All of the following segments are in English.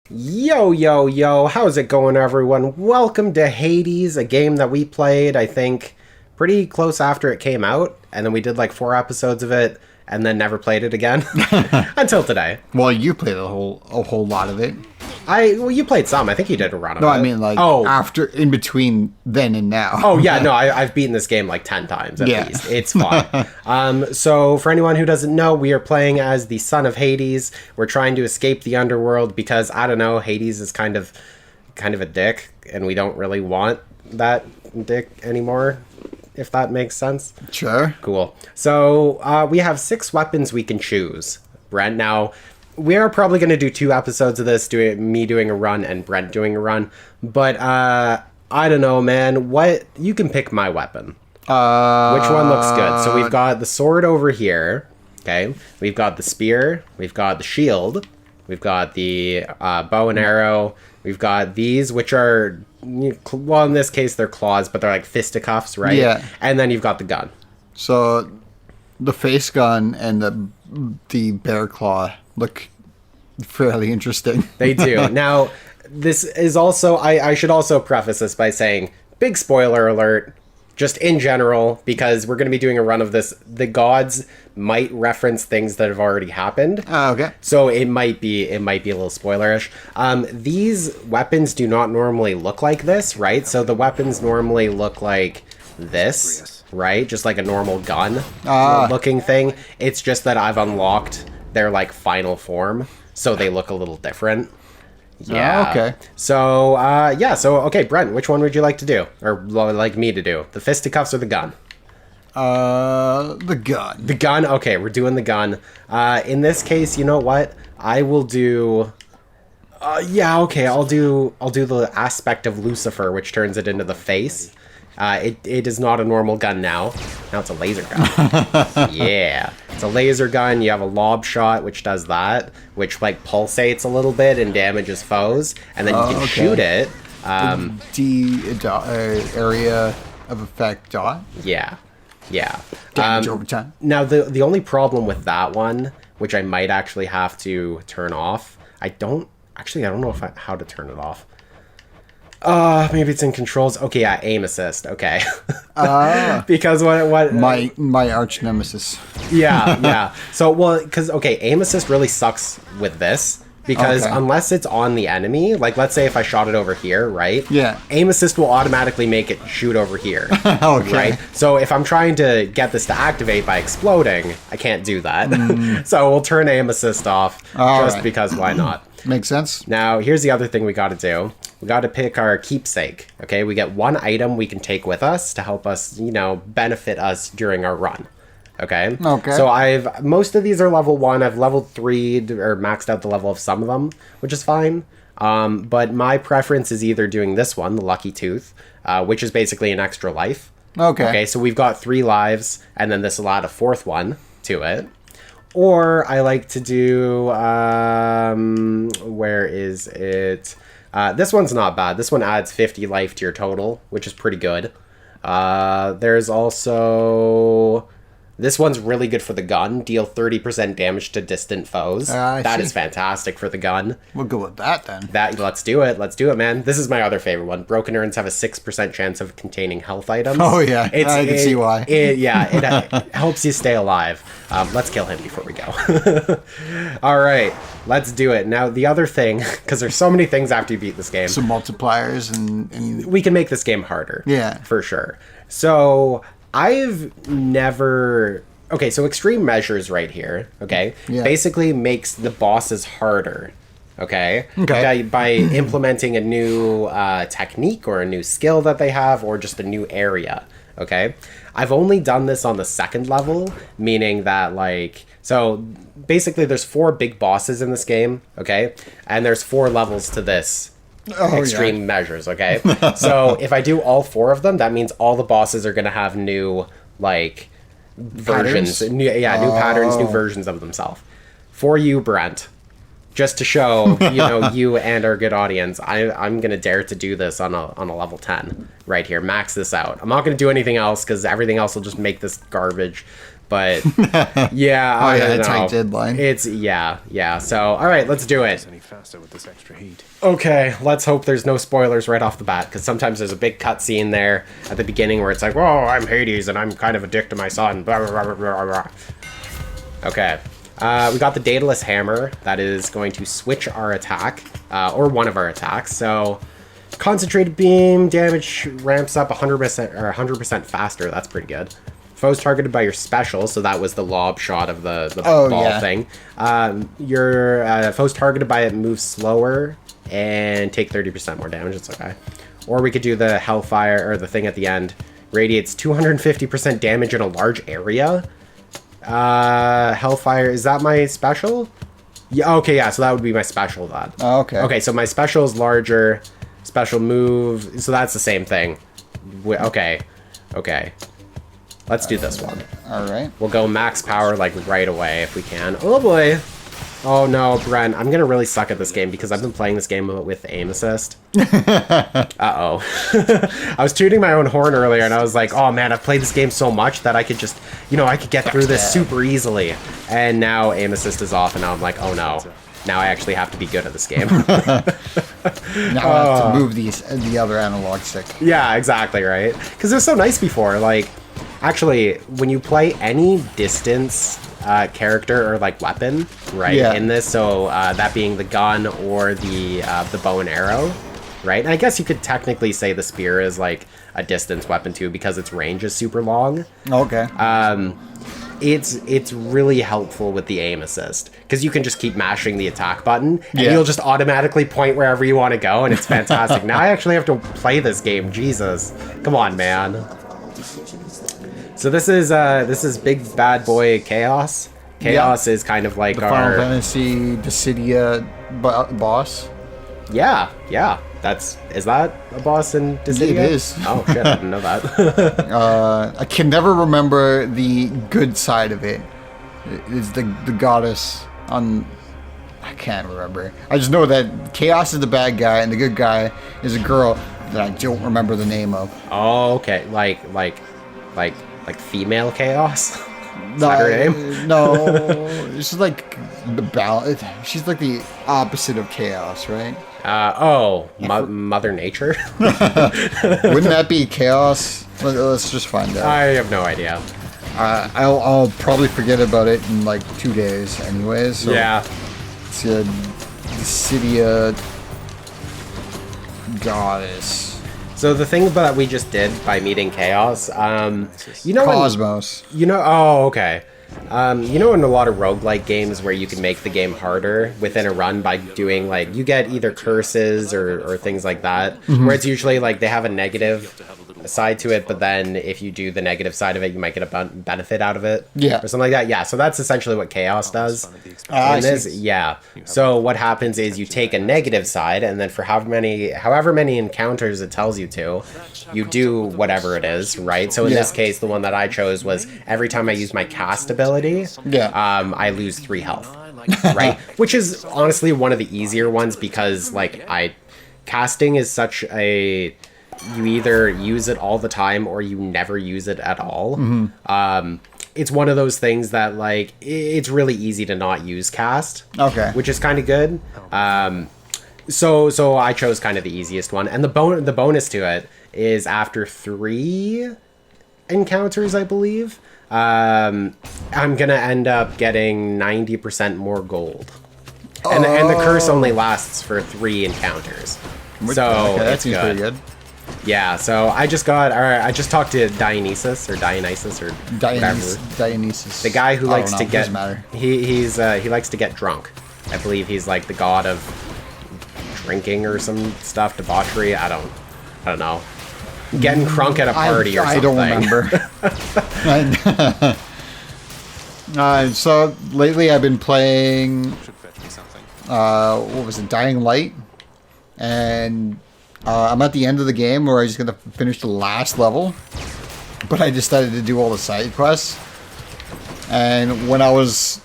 Yo, yo, yo, how's it going, everyone? Welcome to Hades, a game that we played, I think, pretty close after it came out, and then we did like 4 episodes of it, and then never played it again, until today. Well, you played a whole lot of it. Well, you played some. I think you did a run of it. No, I mean, like, after, in between then and now. Oh, yeah, no, I've beaten this game like 10 times at least. It's fun. So, for anyone who doesn't know, we are playing as the son of Hades. We're trying to escape the underworld because, I don't know, Hades is kind of a dick, and we don't really want that dick anymore, if that makes sense. Sure. Cool. So, we have 6 weapons we can choose. Brent, now, we are probably going to do 2 episodes of this, me doing a run and Brent doing a run. But, I don't know, man. You can pick my weapon. Which one looks good? So we've got the sword over here. Okay. We've got the spear. We've got the shield. We've got the bow and arrow. We've got these, which are, well, in this case, they're claws, but they're like fisticuffs, right? Yeah. And then you've got the gun. So the face gun and the bear claw look fairly interesting. They do. Now, this is also, I should also preface this by saying, big spoiler alert, just in general, because we're going to be doing a run of this. The gods might reference things that have already happened. Oh, okay. So it might be a little spoilerish. These weapons do not normally look like this, right? So the weapons normally look like this, right? Just like a normal gun looking thing. It's just that I've unlocked their like final form, so they look a little different. Yeah. Oh, okay. So, okay, Brent, which one would you like to do? Or like me to do? The fisticuffs or the gun? The gun. The gun? Okay, we're doing the gun. In this case, you know what? I will do... I'll do the aspect of Lucifer, which turns it into the face. It is not a normal gun now. Now it's a laser gun. Yeah. It's a laser gun. You have a lob shot, which does that, which like pulsates a little bit and damages foes. And then you can shoot it. Area of effect dot? Yeah. Yeah. Damage over time. Now, the only problem with that one, which I might actually have to turn off, I don't know how to turn it off. Maybe it's in controls. Okay, yeah, aim assist. Okay. Because what my arch nemesis. Yeah. So, because aim assist really sucks with this because unless it's on the enemy, like let's say if I shot it over here, right? Yeah. Aim assist will automatically make it shoot over here. Okay. Right? So if I'm trying to get this to activate by exploding, I can't do that. So we'll turn aim assist off because why not? Makes sense. Now, here's the other thing we got to do. We got to pick our keepsake, okay? We get one item we can take with us to help us, benefit us during our run, okay? Okay. So most of these are level 1. I've leveled 3 or maxed out the level of some of them, which is fine. But my preference is either doing this one, the Lucky Tooth, which is basically an extra life. Okay, so we've got 3 lives, and then this will add a 4th one to it. Or I like to do, where is it? This one's not bad. This one adds 50 life to your total, which is pretty good. There's also... This one's really good for the gun. Deal 30% damage to distant foes. That is fantastic for the gun. We'll go with that then. Let's do it. Let's do it, man. This is my other favorite one. Broken urns have a 6% chance of containing health items. Oh, yeah. I can see why. It helps you stay alive. Let's kill him before we go. All right. Let's do it. Now, the other thing, because there's so many things after you beat this game. Some multipliers and... We can make this game harder. Yeah. For sure. So... I've never... Okay, so extreme measures right here, okay, basically makes the bosses harder, okay? By implementing a new technique or a new skill that they have or just a new area, okay? I've only done this on the 2nd level, meaning that, like... So, basically, there's 4 big bosses in this game, okay? And there's 4 levels to this. Extreme measures, okay? So if I do all 4 of them, that means all the bosses are going to have new, like, versions. New patterns, new versions of themselves. For you, Brent, just to show, you and our good audience, I'm going to dare to do this on a level 10 right here. Max this out. I'm not going to do anything else because everything else will just make this garbage. But yeah, oh I yeah, don't it's know. tight deadline. It's yeah. So all right, let's do it. Any faster with this extra heat. Okay, let's hope there's no spoilers right off the bat, because sometimes there's a big cutscene there at the beginning where it's like, "Whoa, I'm Hades and I'm kind of a dick to my son." Blah, blah, blah, blah, blah. Okay, we got the Daedalus Hammer that is going to switch our attack, or one of our attacks. So, concentrated beam damage ramps up 100% or 100% faster. That's pretty good. Foes targeted by your special, so that was the lob shot of the ball thing. Your foes targeted by it move slower and take 30% more damage. It's okay. Or we could do the Hellfire, or the thing at the end. Radiates 250% damage in a large area. Hellfire, is that my special? Yeah, okay, yeah, so that would be my special then. Oh, okay. Okay, so my special is larger. Special move, so that's the same thing. Okay. Let's do this one. Alright. We'll go max power, like, right away if we can. Oh, boy. Oh, no, Brent. I'm going to really suck at this game because I've been playing this game with aim assist. Uh-oh. I was tooting my own horn earlier, and I was like, oh, man, I've played this game so much that I could just, I could get through this super easily. And now aim assist is off, and now I'm like, oh, no. Now I actually have to be good at this game. Now I have to move the other analog stick. Yeah, exactly, right? Because it was so nice before, like... Actually, when you play any distance character or like weapon, right, in this, so that being the gun or the bow and arrow, right? And I guess you could technically say the spear is like a distance weapon too because its range is super long. Okay. It's really helpful with the aim assist because you can just keep mashing the attack button and you'll just automatically point wherever you want to go, and it's fantastic. Now I actually have to play this game. Jesus, come on, man. So this is big bad boy Chaos. Chaos is kind of like the our Final Fantasy Dissidia boss. Yeah. Is that a boss in Dissidia? It is. Oh shit, I didn't know that. I can never remember the good side of it. It's the goddess on. I can't remember. I just know that Chaos is the bad guy and the good guy is a girl that I don't remember the name of. Oh, okay. Like female Chaos? Is that her name? No. She's like she's like the opposite of Chaos, right? Mother Nature? Wouldn't that be Chaos? Let's just find out. I have no idea. I'll probably forget about it in like 2 days anyways. So yeah. It's a Dissidia goddess. So the thing that we just did by meeting Chaos, Cosmos. Oh, okay. In a lot of roguelike games where you can make the game harder within a run by doing, like, you get either curses or things like that, where it's usually, like, they have a negative side to it, but then if you do the negative side of it, you might get a benefit out of it. Yeah. Or something like that. Yeah, so that's essentially what Chaos does. So what happens is you take a negative side, and then for however many encounters it tells you to, you do whatever it is, right? So in this case, the one that I chose was every time I use my cast ability, I lose 3 health, right? Which is honestly one of the easier ones because, like, casting is such a... You either use it all the time or you never use it at all. It's one of those things that, like, it's really easy to not use cast. Okay. Which is kind of good. So I chose kind of the easiest one. And the bonus to it is after 3 encounters, I believe, I'm going to end up getting 90% more gold. And the curse only lasts for 3 encounters. That seems pretty good. Yeah, so I just talked to Dionysus or whatever. Dionysus. The guy who likes to get... Doesn't matter. He likes to get drunk. I believe he's like the god of drinking or some stuff, debauchery. I don't know. Getting crunk at a party or something. I don't remember. So lately I've been playing what was it, Dying Light, and I'm at the end of the game where I was going to finish the last level, but I decided to do all the side quests. And when I was,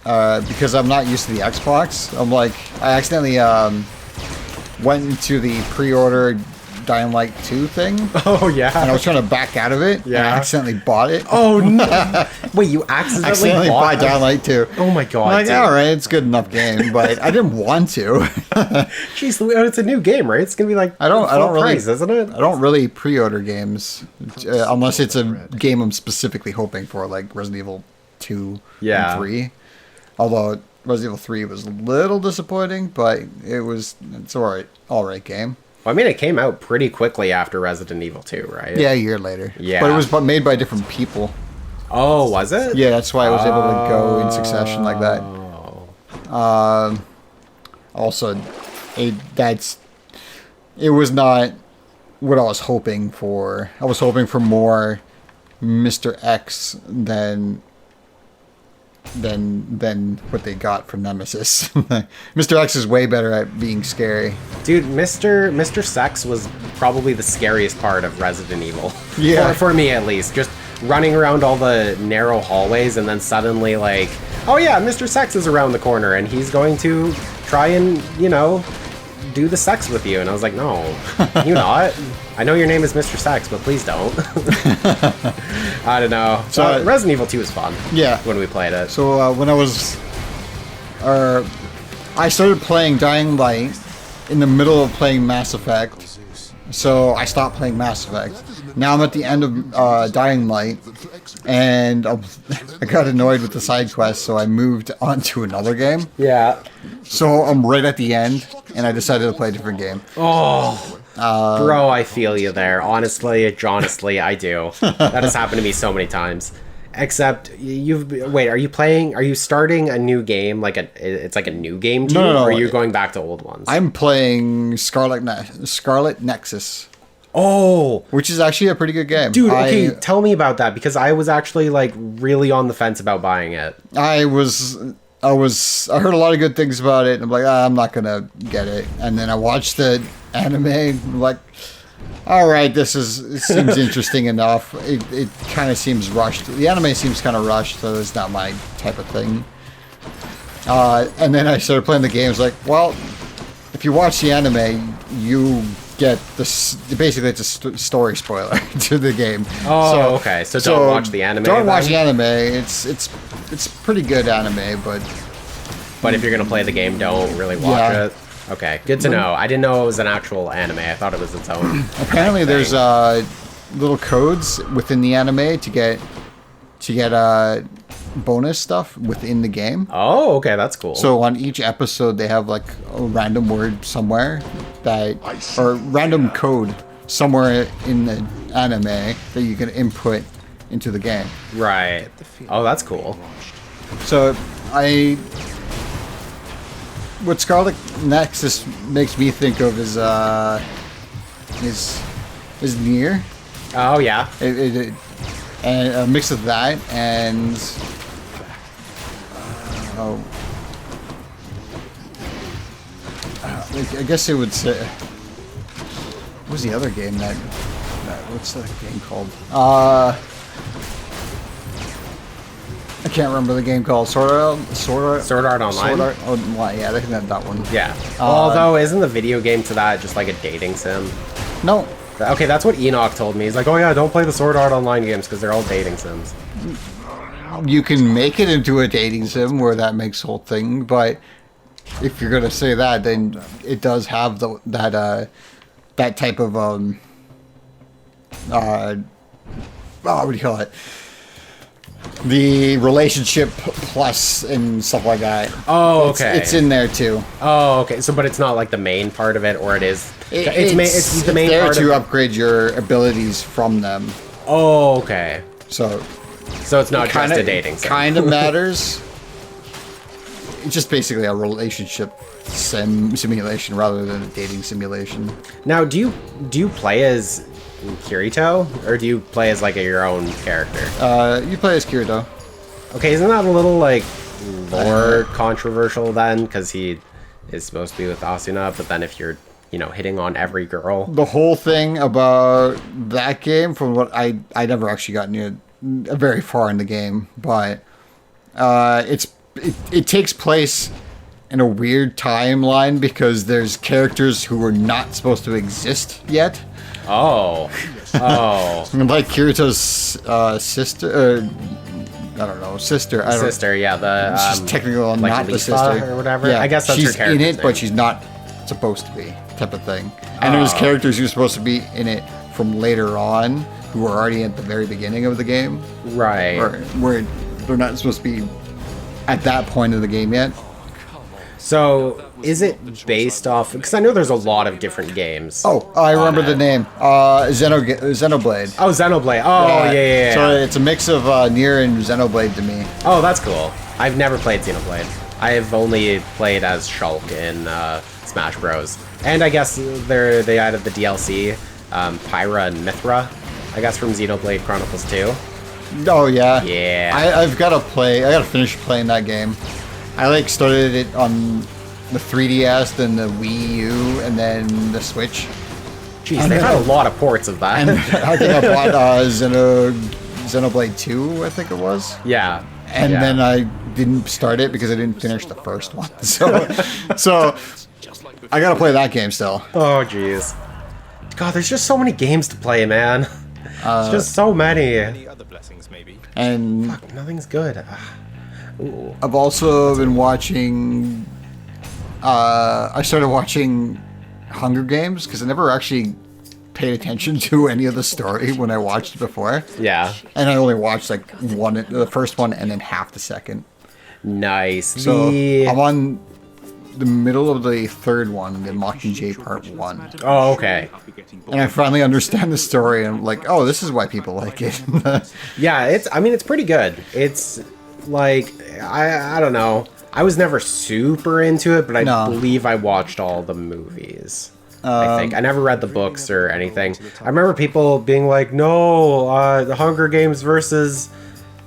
because I'm not used to the Xbox, I accidentally went into the pre-order Dying Light 2 thing. Oh, yeah. And I was trying to back out of it. Yeah. And I accidentally bought it. Oh, no. Wait, you accidentally bought Dying Light 2. Oh, my God. I'm like, all right, it's a good enough game, but I didn't want to. Jeez, it's a new game, right? It's going to be like I don't really, price, isn't it? I don't really pre-order games unless it's a game I'm specifically hoping for, like Resident Evil 2 and 3. Although Resident Evil 3 was a little disappointing, but it's all right game. Well, I mean, it came out pretty quickly after Resident Evil 2, right? Yeah, a year later. Yeah. But it was made by different people. Oh, was it? Yeah, that's why I was able to go in succession like that. Also, it was not what I was hoping for. I was hoping for more Mr. X than what they got from Nemesis. Mr. X is way better at being scary. Dude, Mr. Sex was probably the scariest part of Resident Evil. Yeah. For me, at least. Just running around all the narrow hallways and then suddenly like, oh yeah, Mr. Sex is around the corner and he's going to try and, do the sex with you. And I was like, no, you not. I know your name is Mr. Sex, but please don't. I don't know. So Resident Evil 2 was fun. Yeah. When we played it. So when I started playing Dying Light in the middle of playing Mass Effect. So I stopped playing Mass Effect. Now I'm at the end of Dying Light, and I got annoyed with the side quest, so I moved on to another game. Yeah. So I'm right at the end, and I decided to play a different game. Oh, bro, I feel you there. Honestly, I do. That has happened to me so many times. Except are you starting a new game? It's like a new game to you? No. Or are you going back to old ones? I'm playing Scarlet Nexus. Oh, which is actually a pretty good game. Dude, okay, tell me about that, because I was actually really on the fence about buying it. I heard a lot of good things about it, and I'm like, I'm not gonna get it. And then I watched the anime, and I'm like, all right, it seems interesting enough. It kind of seems rushed. The anime seems kind of rushed, so it's not my type of thing. And then I started playing the game. It's like, well, if you watch the anime, you get basically it's a story spoiler to the game. Oh, okay. So don't watch the anime. Don't watch the anime. It's pretty good anime, but if you're gonna play the game, don't really watch it. Okay, good to know. I didn't know it was an actual anime. I thought it was its own. Apparently, there's little codes within the anime to get bonus stuff within the game. Oh, okay, that's cool. So on each episode, they have a random word somewhere or random code somewhere in the anime that you can input into the game. Right. Oh, that's cool. So what Scarlet Nexus makes me think of is Nier. Oh yeah. And a mix of that and I guess it would say. What was the other game what's the game called? I can't remember the game called. Sword Art Online. Sword Art Online. Yeah, I think that one. Yeah. Although, isn't the video game to that just like a dating sim? No. Okay, that's what Enoch told me. He's like, oh yeah, don't play the Sword Art Online games because they're all dating sims. You can make it into a dating sim where that makes the whole thing, but if you're gonna say that, then it does have that type of what do you call it? The relationship plus and stuff like that. Oh, okay. It's in there too. Oh, okay. So, but it's not like the main part of it, or it is. It's the main part to upgrade your abilities from them. Oh, okay. So it's not just a dating sim. Kind of matters. It's just basically a relationship simulation rather than a dating simulation. Now, do you play as Kirito, or do you play as your own character? You play as Kirito. Okay, isn't that a little lore controversial then? Because he is supposed to be with Asuna, but then if you're hitting on every girl, the whole thing about that game, from what I never actually got very far in the game, but it takes place in a weird timeline because there's characters who are not supposed to exist yet. Oh. Like Kirito's sister, I don't know, sister. Sister, yeah. She's technically like not the sister. Or whatever. Yeah, I guess that's she's her character. in it, but she's not supposed to be, type of thing. And there's characters who are supposed to be in it from later on who are already at the very beginning of the game. Right. Or where they're not supposed to be at that point of the game yet. So, is it based off... Because I know there's a lot of different games. Oh, I remember the name. Xenoblade. Oh, Xenoblade. Oh, yeah. So it's a mix of Nier and Xenoblade to me. Oh, that's cool. I've never played Xenoblade. I've only played as Shulk in Smash Bros. And I guess they added the DLC, Pyra and Mithra, I guess from Xenoblade Chronicles 2. Oh, yeah. Yeah. I've got to finish playing that game. I started it on the 3DS, then the Wii U, and then the Switch. Jeez, they've had a lot of ports of that. And I think I bought Xenoblade 2, I think it was. Yeah. And then I didn't start it because I didn't finish the first one. So I gotta play that game still. Oh, jeez. God, there's just so many games to play, man. There's just so many. And fuck, nothing's good. Ooh. I've also been watching... I started watching Hunger Games because I never actually paid attention to any of the story when I watched it before. Yeah. And I only watched the first one and then half the second. Nice. So I'm on the middle of the third one, the Mockingjay Part 1. Oh, okay. And I finally understand the story and I'm like, oh, this is why people like it. Yeah, it's pretty good. It's like, I don't know. I was never super into it, but I believe I watched all the movies. I think. I never read the books or anything. I remember people being like, no, the Hunger Games versus...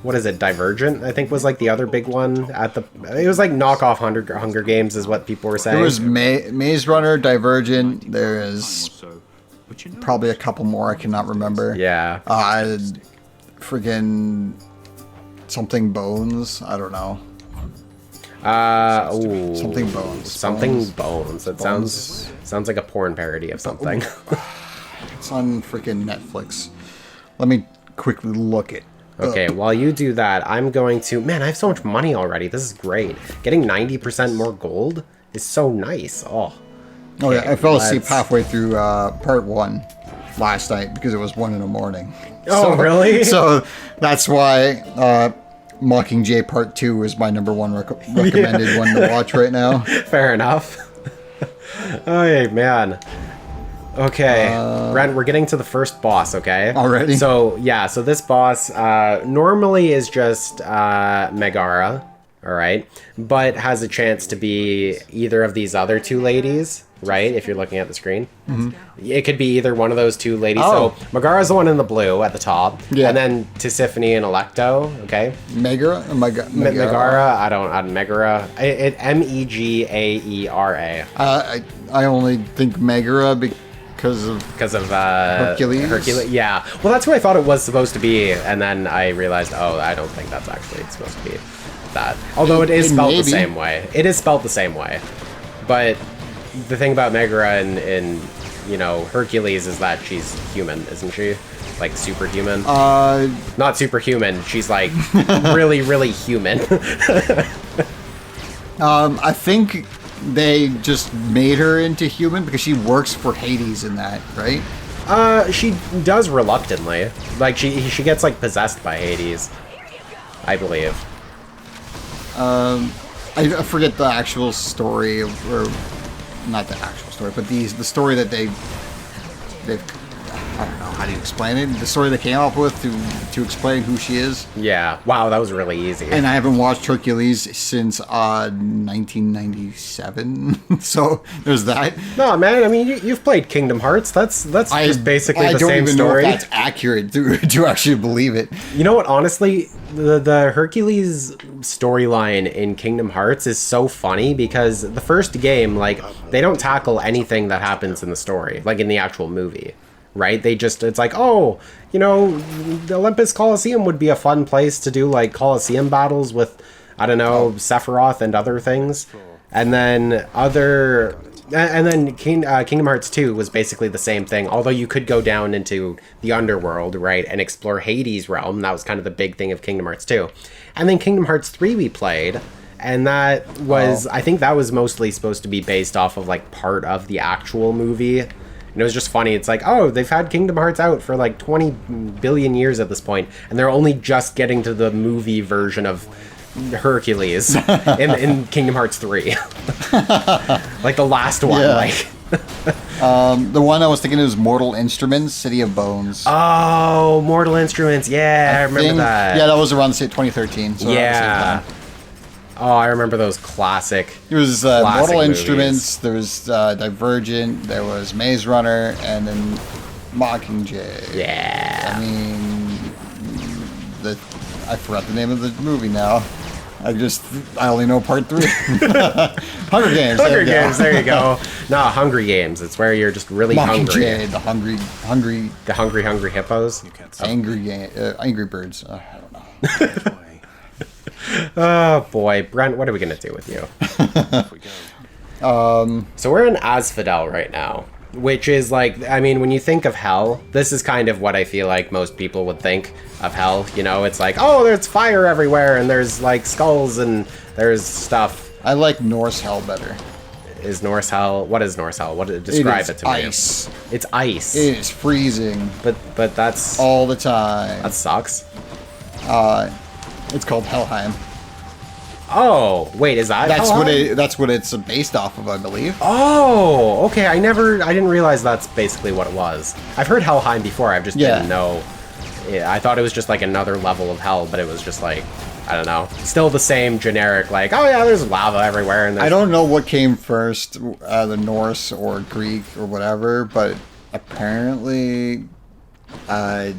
What is it? Divergent, I think, was like the other big one at the... It was like knockoff Hunger Games is what people were saying. There was Maze Runner, Divergent. There is probably a couple more I cannot remember. Yeah. Friggin' something Bones. I don't know. Something Bones. Something Bones. That sounds like a porn parody of something. It's on freaking Netflix. Let me quickly look it. Okay, while you do that, I'm going to... Man, I have so much money already. This is great. Getting 90% more gold is so nice. Oh. Okay, yeah, I fell asleep halfway through part 1 last night because it was 1 in the morning. Oh, really? So that's why Mockingjay Part 2 is my number 1 recommended one to watch right now. Fair enough. Oh, hey, man. Okay, Brent, we're getting to the first boss, okay? Already? So, yeah, so this boss normally is just Megara, alright? But has a chance to be either of these other two ladies, right? If you're looking at the screen. Mm-hmm. It could be either one of those two ladies. Oh. So, Megara's the one in the blue at the top. Yeah. And then Tisiphone and Electo, okay? Megara? Megara? I don't Megara. Megaera. I only think Megara because of Hercules. Yeah. Well, that's what I thought it was supposed to be, and then I realized, oh, I don't think that's actually supposed to be that. Although it is spelled the same way. It is spelled the same way. But the thing about Megara and Hercules is that she's human, isn't she? Like superhuman. Not superhuman. She's like really, really human. I think they just made her into human because she works for Hades in that, right? She does reluctantly. Like she gets like possessed by Hades, I believe. I forget the actual story, or not the actual story, but the story that they've I don't know how do you explain it. The story they came up with to explain who she is. Yeah. Wow, that was really easy. And I haven't watched Hercules since 1997, so there's that. No, man. I mean, you've played Kingdom Hearts. That's just basically the same story. I don't even know if that's accurate to actually believe it. You know what? Honestly, the Hercules storyline in Kingdom Hearts is so funny because the first game, like, they don't tackle anything that happens in the story, like in the actual movie. Right? It's like, oh, the Olympus Coliseum would be a fun place to do like Coliseum battles with, I don't know, Sephiroth and other things. And then Kingdom Hearts 2 was basically the same thing, although you could go down into the underworld, right, and explore Hades' realm. That was kind of the big thing of Kingdom Hearts 2. And then Kingdom Hearts 3 we played, and that was, I think that was mostly supposed to be based off of, like, part of the actual movie. And it was just funny. It's like, oh, they've had Kingdom Hearts out for, like, 20 billion years at this point, and they're only just getting to the movie version of Hercules in Kingdom Hearts 3. Like the last one, like. The one I was thinking was Mortal Instruments, City of Bones. Oh, Mortal Instruments, yeah, I remember that. Yeah, that was around 2013. So yeah. Oh, I remember those classic. It was Mortal Instruments, there was Divergent, there was Maze Runner, and then Mockingjay. Yeah. I mean, I forgot the name of the movie now. I only know part 3. Hunger Games. Hunger Games, there you go. No, Hungry Games. It's where you're just really hungry. The hungry. The hungry hippos. Angry Birds. I don't know. Oh boy, Brent, what are we gonna do with you? So we're in Asphodel right now, which is like, I mean, when you think of hell, this is kind of what I feel like most people would think of hell. You know, it's like, oh, there's fire everywhere, and there's like skulls, and there's stuff. I like Norse hell better. Is Norse hell? What is Norse hell? Describe it to me. Ice. It's ice. It is freezing. But that's all the time. That sucks. It's called Helheim. Oh, wait, is that Helheim? That's what it's based off of, I believe. Oh, okay. I didn't realize that's basically what it was. I've heard Helheim before. I just didn't know. Yeah, I thought it was just like another level of hell, but it was just like, I don't know. Still the same generic, like, oh yeah, there's lava everywhere. And I don't know what came first, the Norse or Greek or whatever, but apparently, never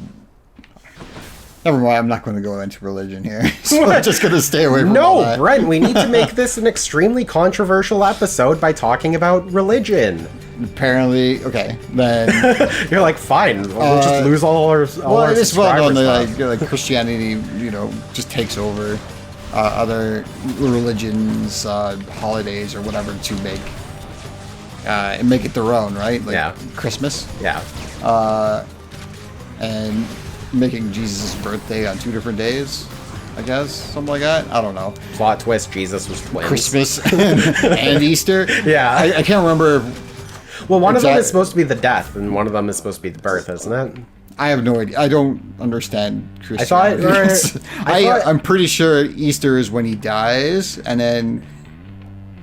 mind, I'm not going to go into religion here. So I'm just going to stay away from all that. No, Brent, we need to make this an extremely controversial episode by talking about religion. Apparently, okay, then... You're like, fine, we'll just lose all our subscribers. Well known that like Christianity, just takes over other religions, holidays, or whatever to make it their own, right? Like Christmas. Yeah. And making Jesus' birthday on 2 different days, I guess, something like that. I don't know. Plot twist: Jesus was twins. Christmas and Easter. Yeah, I can't remember. Well, one of them is supposed to be the death, and one of them is supposed to be the birth, isn't it? I have no idea. I don't understand Christianity. I'm pretty sure Easter is when he dies, and then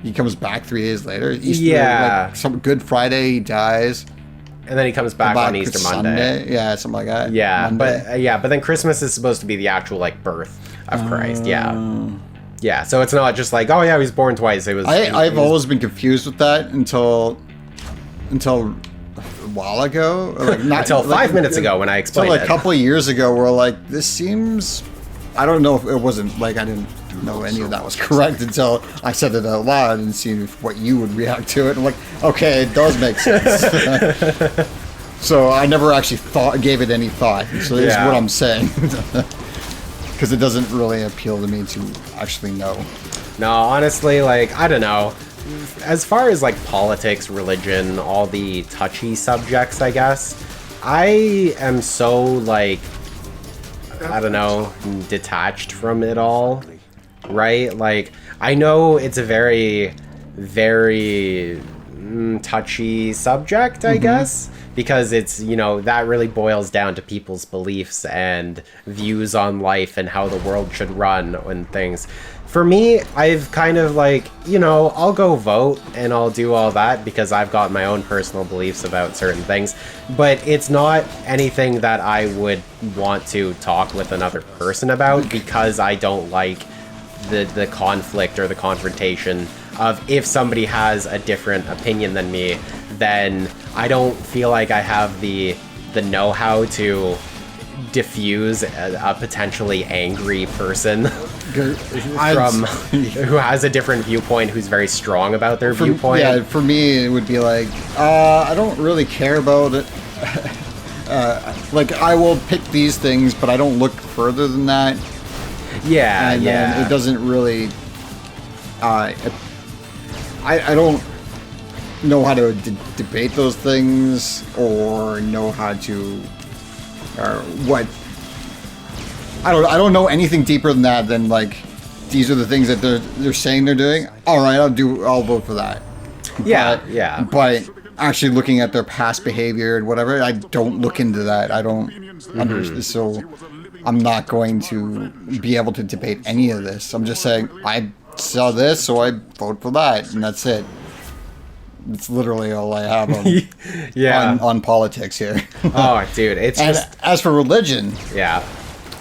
he comes back 3 days later. Easter, like some Good Friday, he dies. And then he comes back on Easter Monday. Yeah, something like that. Yeah, but then Christmas is supposed to be the actual like birth of Christ. Yeah. So it's not just like, oh yeah, he was born twice. I've always been confused with that until a while ago. Like until 5 minutes ago when I explained it. A couple of years ago, we're like, this seems. I don't know if it wasn't like I didn't know any of that was correct until I said it out loud and see what you would react to it. I'm like, okay, it does make sense. So I never actually gave it any thought. So that's what I'm saying. Because it doesn't really appeal to me to actually know. No, honestly, like, I don't know. As far as like politics, religion, all the touchy subjects, I guess, I am so like, I don't know, detached from it all. Right? Like, I know it's a very, very touchy subject, I guess, because it's, that really boils down to people's beliefs and views on life and how the world should run and things. For me, I've kind of like, I'll go vote and I'll do all that because I've got my own personal beliefs about certain things, but it's not anything that I would want to talk with another person about because I don't like the conflict or the confrontation of if somebody has a different opinion than me, then I don't feel like I have the know-how to diffuse a potentially angry person who has a different viewpoint, who's very strong about their viewpoint. Yeah, for me, it would be like, I don't really care about it. Like, I will pick these things, but I don't look further than that. Yeah, and it doesn't really. I don't know how to debate those things or know how to or what. I don't know anything deeper than that. Than like these are the things that they're saying they're doing. All right, I'll vote for that. Yeah. But actually looking at their past behavior and whatever, I don't look into that. I don't understand. So I'm not going to be able to debate any of this. I'm just saying I saw this, so I vote for that, and that's it. It's literally all I have on, on politics here. Oh, dude, it's and just... as for religion, yeah.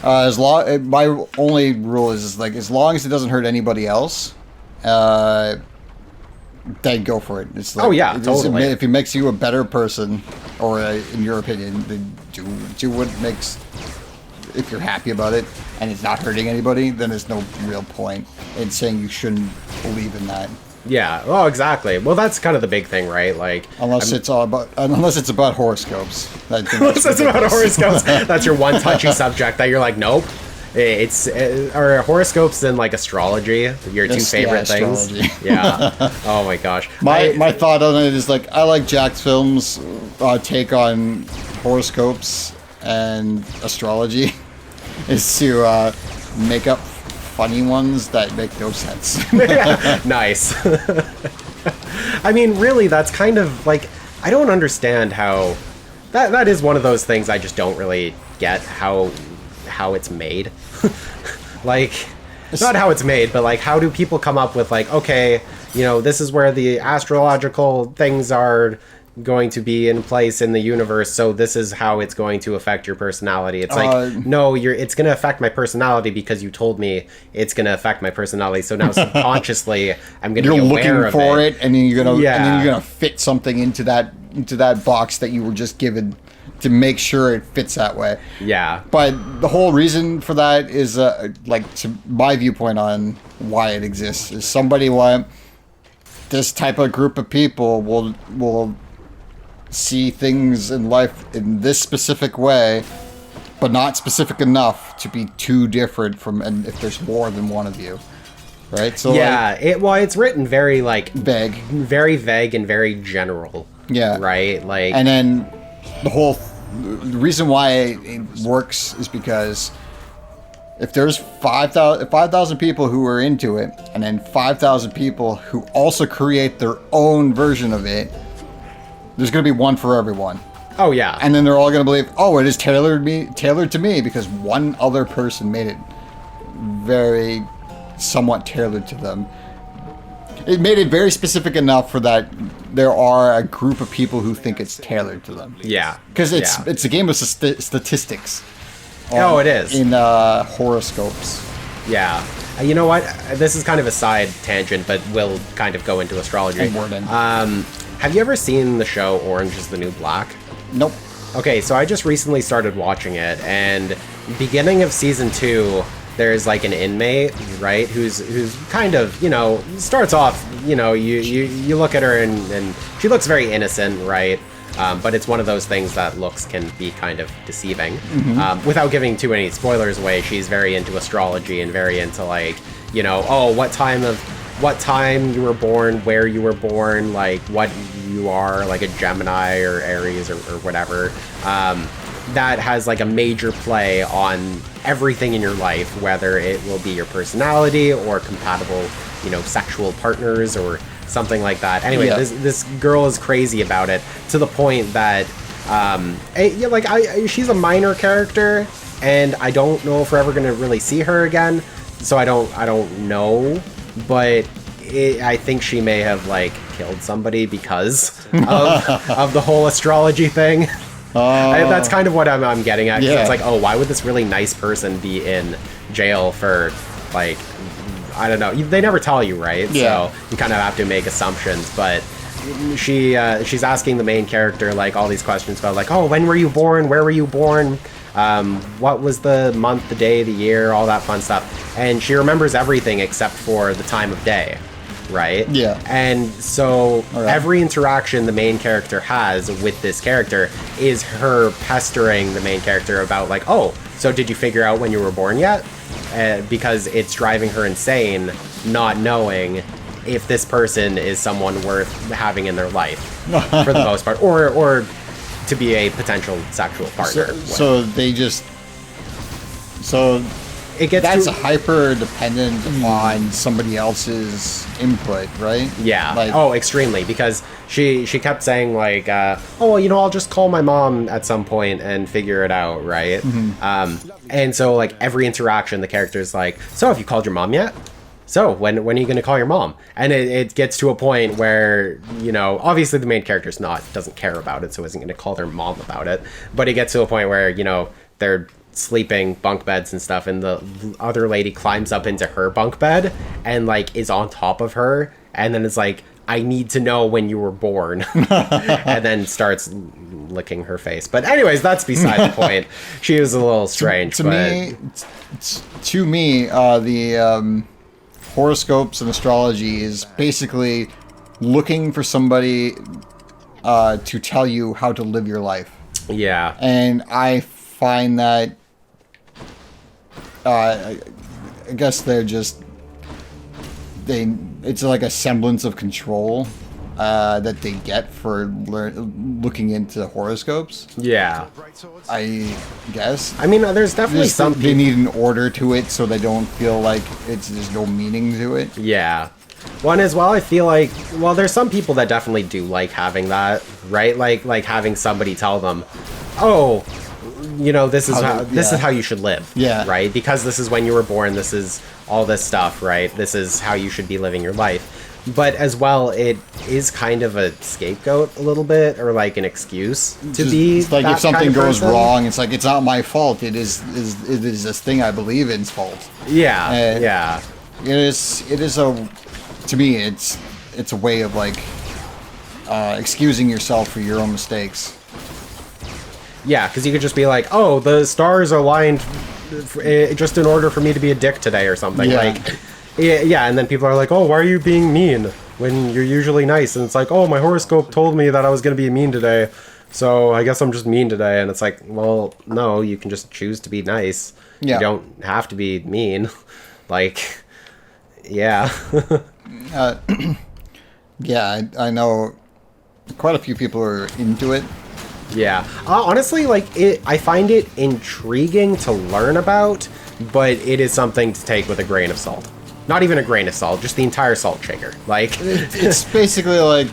My only rule is like as long as it doesn't hurt anybody else, then go for it. It's like, totally. If it makes you a better person, or in your opinion, then do what makes. If you're happy about it and it's not hurting anybody, then there's no real point in saying you shouldn't believe in that. Yeah. Oh, exactly. Well, that's kind of the big thing, right? Like, unless it's about horoscopes. Unless it's about horoscopes. That's your one touchy subject that you're like, nope. It's are horoscopes and like astrology your two favorite things? Yeah. Oh my gosh. My thought on it is like I like Jack's film's take on horoscopes and astrology is to make up funny ones that make no sense. Nice. I mean, really, that's kind of like I don't understand how that is one of those things I just don't really get how it's made. Like, not how it's made, but like how do people come up with like, okay, you know, this is where the astrological things are going to be in place in the universe, so this is how it's going to affect your personality. It's like, no, it's going to affect my personality because you told me it's going to affect my personality. So now subconsciously, I'm going to be aware of it. You're looking for it, and then you're gonna fit something into that box that you were just given to make sure it fits that way. Yeah. But the whole reason for that is, like, to my viewpoint on why it exists is somebody want this type of group of people will see things in life in this specific way, but not specific enough to be too different from, and if there's more than one of you, right? So yeah, like, it's written very like vague, very vague and very general. Yeah, right. Like, and then the reason why it works is because if there's 5,000 people who are into it, and then 5,000 people who also create their own version of it, there's going to be one for everyone. Oh, yeah. And then they're all going to believe, oh, it is tailored to me because one other person made it very somewhat tailored to them. It made it very specific enough for that there are a group of people who think it's tailored to them. Yeah. Because it's a game of statistics. It is. In horoscopes. Yeah. You know what? This is kind of a side tangent, but we'll kind of go into astrology. Have you ever seen the show Orange is the New Black? Nope. Okay, so I just recently started watching it, and beginning of season 2, there's like an inmate, right, who's kind of, you know, starts off, you know, you look at her and she looks very innocent, right? But it's one of those things that looks can be kind of deceiving. Mm-hmm. Without giving too many spoilers away, she's very into astrology and very into like, you know, what time you were born, where you were born, like what you are, like a Gemini or Aries or whatever. That has like a major play on everything in your life, whether it will be your personality or compatible, you know, sexual partners or something like that. Anyway, this girl is crazy about it to the point that she's a minor character, and I don't know if we're ever going to really see her again. So I don't know, but I think she may have like killed somebody because of the whole astrology thing. That's kind of what I'm getting at. Yeah. It's like, why would this really nice person be in jail for, like, I don't know. They never tell you, right? Yeah. So you kind of have to make assumptions. But she's asking the main character, like, all these questions about, like, when were you born? Where were you born? What was the month, the day, the year, all that fun stuff. And she remembers everything except for the time of day. Right? Yeah. And so every interaction the main character has with this character is her pestering the main character about like, so did you figure out when you were born yet? Because it's driving her insane not knowing if this person is someone worth having in their life for the most part, or to be a potential sexual partner. So it gets that's hyper dependent on somebody else's input, right? Yeah. Extremely, because she kept saying like, oh, well, I'll just call my mom at some point and figure it out, right? And so like every interaction, the character's like, so have you called your mom yet? So when are you going to call your mom? And it gets to a point where, obviously the main character's doesn't care about it, so isn't going to call their mom about it. But it gets to a point where, they're sleeping bunk beds and stuff, and the other lady climbs up into her bunk bed and like is on top of her, and then it's like, I need to know when you were born. And then starts licking her face. But anyways, that's beside the point. She was a little strange. To me, the horoscopes and astrology is basically looking for somebody to tell you how to live your life. Yeah. And I find that I guess it's like a semblance of control that they get for looking into horoscopes. Yeah. I guess. I mean, there's definitely some people... They need an order to it so they don't feel like there's no meaning to it. Yeah. One as well, I feel like, well, there's some people that definitely do like having that, right? Like having somebody tell them, oh, this is how you should live. Yeah. Right? Because this is when you were born, this is all this stuff, right? This is how you should be living your life. But as well, it is kind of a scapegoat a little bit, or like an excuse to be. It's like if something goes wrong, it's like, it's not my fault. It is this thing I believe in's fault. Yeah. Yeah. It is to me, it's a way of like excusing yourself for your own mistakes. Yeah, because you could just be like, oh, the stars aligned just in order for me to be a dick today or something. Yeah. Like, yeah, and then people are like, oh, why are you being mean when you're usually nice? And it's like, oh, my horoscope told me that I was going to be mean today, so I guess I'm just mean today. And it's like, well, no, you can just choose to be nice. Yeah. You don't have to be mean. Like, yeah. Yeah, I know quite a few people are into it. Yeah. Honestly, I find it intriguing to learn about, but it is something to take with a grain of salt. Not even a grain of salt, just the entire salt shaker. Like, it's basically like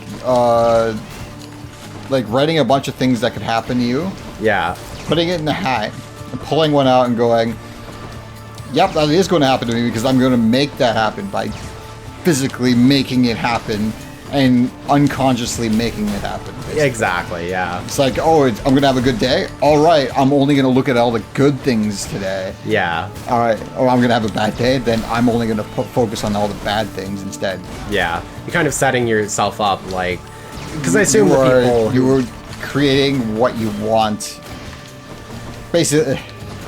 writing a bunch of things that could happen to you. Yeah. Putting it in a hat, and pulling one out and going, yep, that is going to happen to me because I'm going to make that happen by physically making it happen. And unconsciously making it happen. Basically. Exactly, yeah. It's like, oh, I'm going to have a good day? All right, I'm only going to look at all the good things today. Yeah. All right, oh, I'm going to have a bad day? Then I'm only going to focus on all the bad things instead. Yeah. You're kind of setting yourself up, like... Because I assume you were creating what you want. Basically,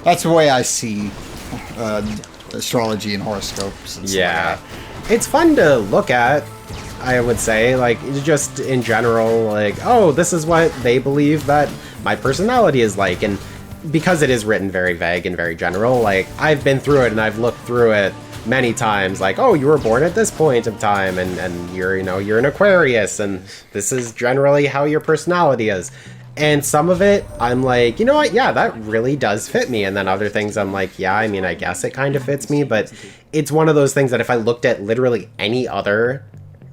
that's the way I see astrology and horoscopes. And yeah. It's fun to look at. I would say, like, just in general, like, oh, this is what they believe that my personality is like, and because it is written very vague and very general, like, I've been through it and I've looked through it many times, like, oh, you were born at this point of time, and you're, you're an Aquarius, and this is generally how your personality is. And some of it, I'm like, you know what, yeah, that really does fit me. And then other things, I'm like, yeah, I mean, I guess it kind of fits me, but it's one of those things that if I looked at literally any other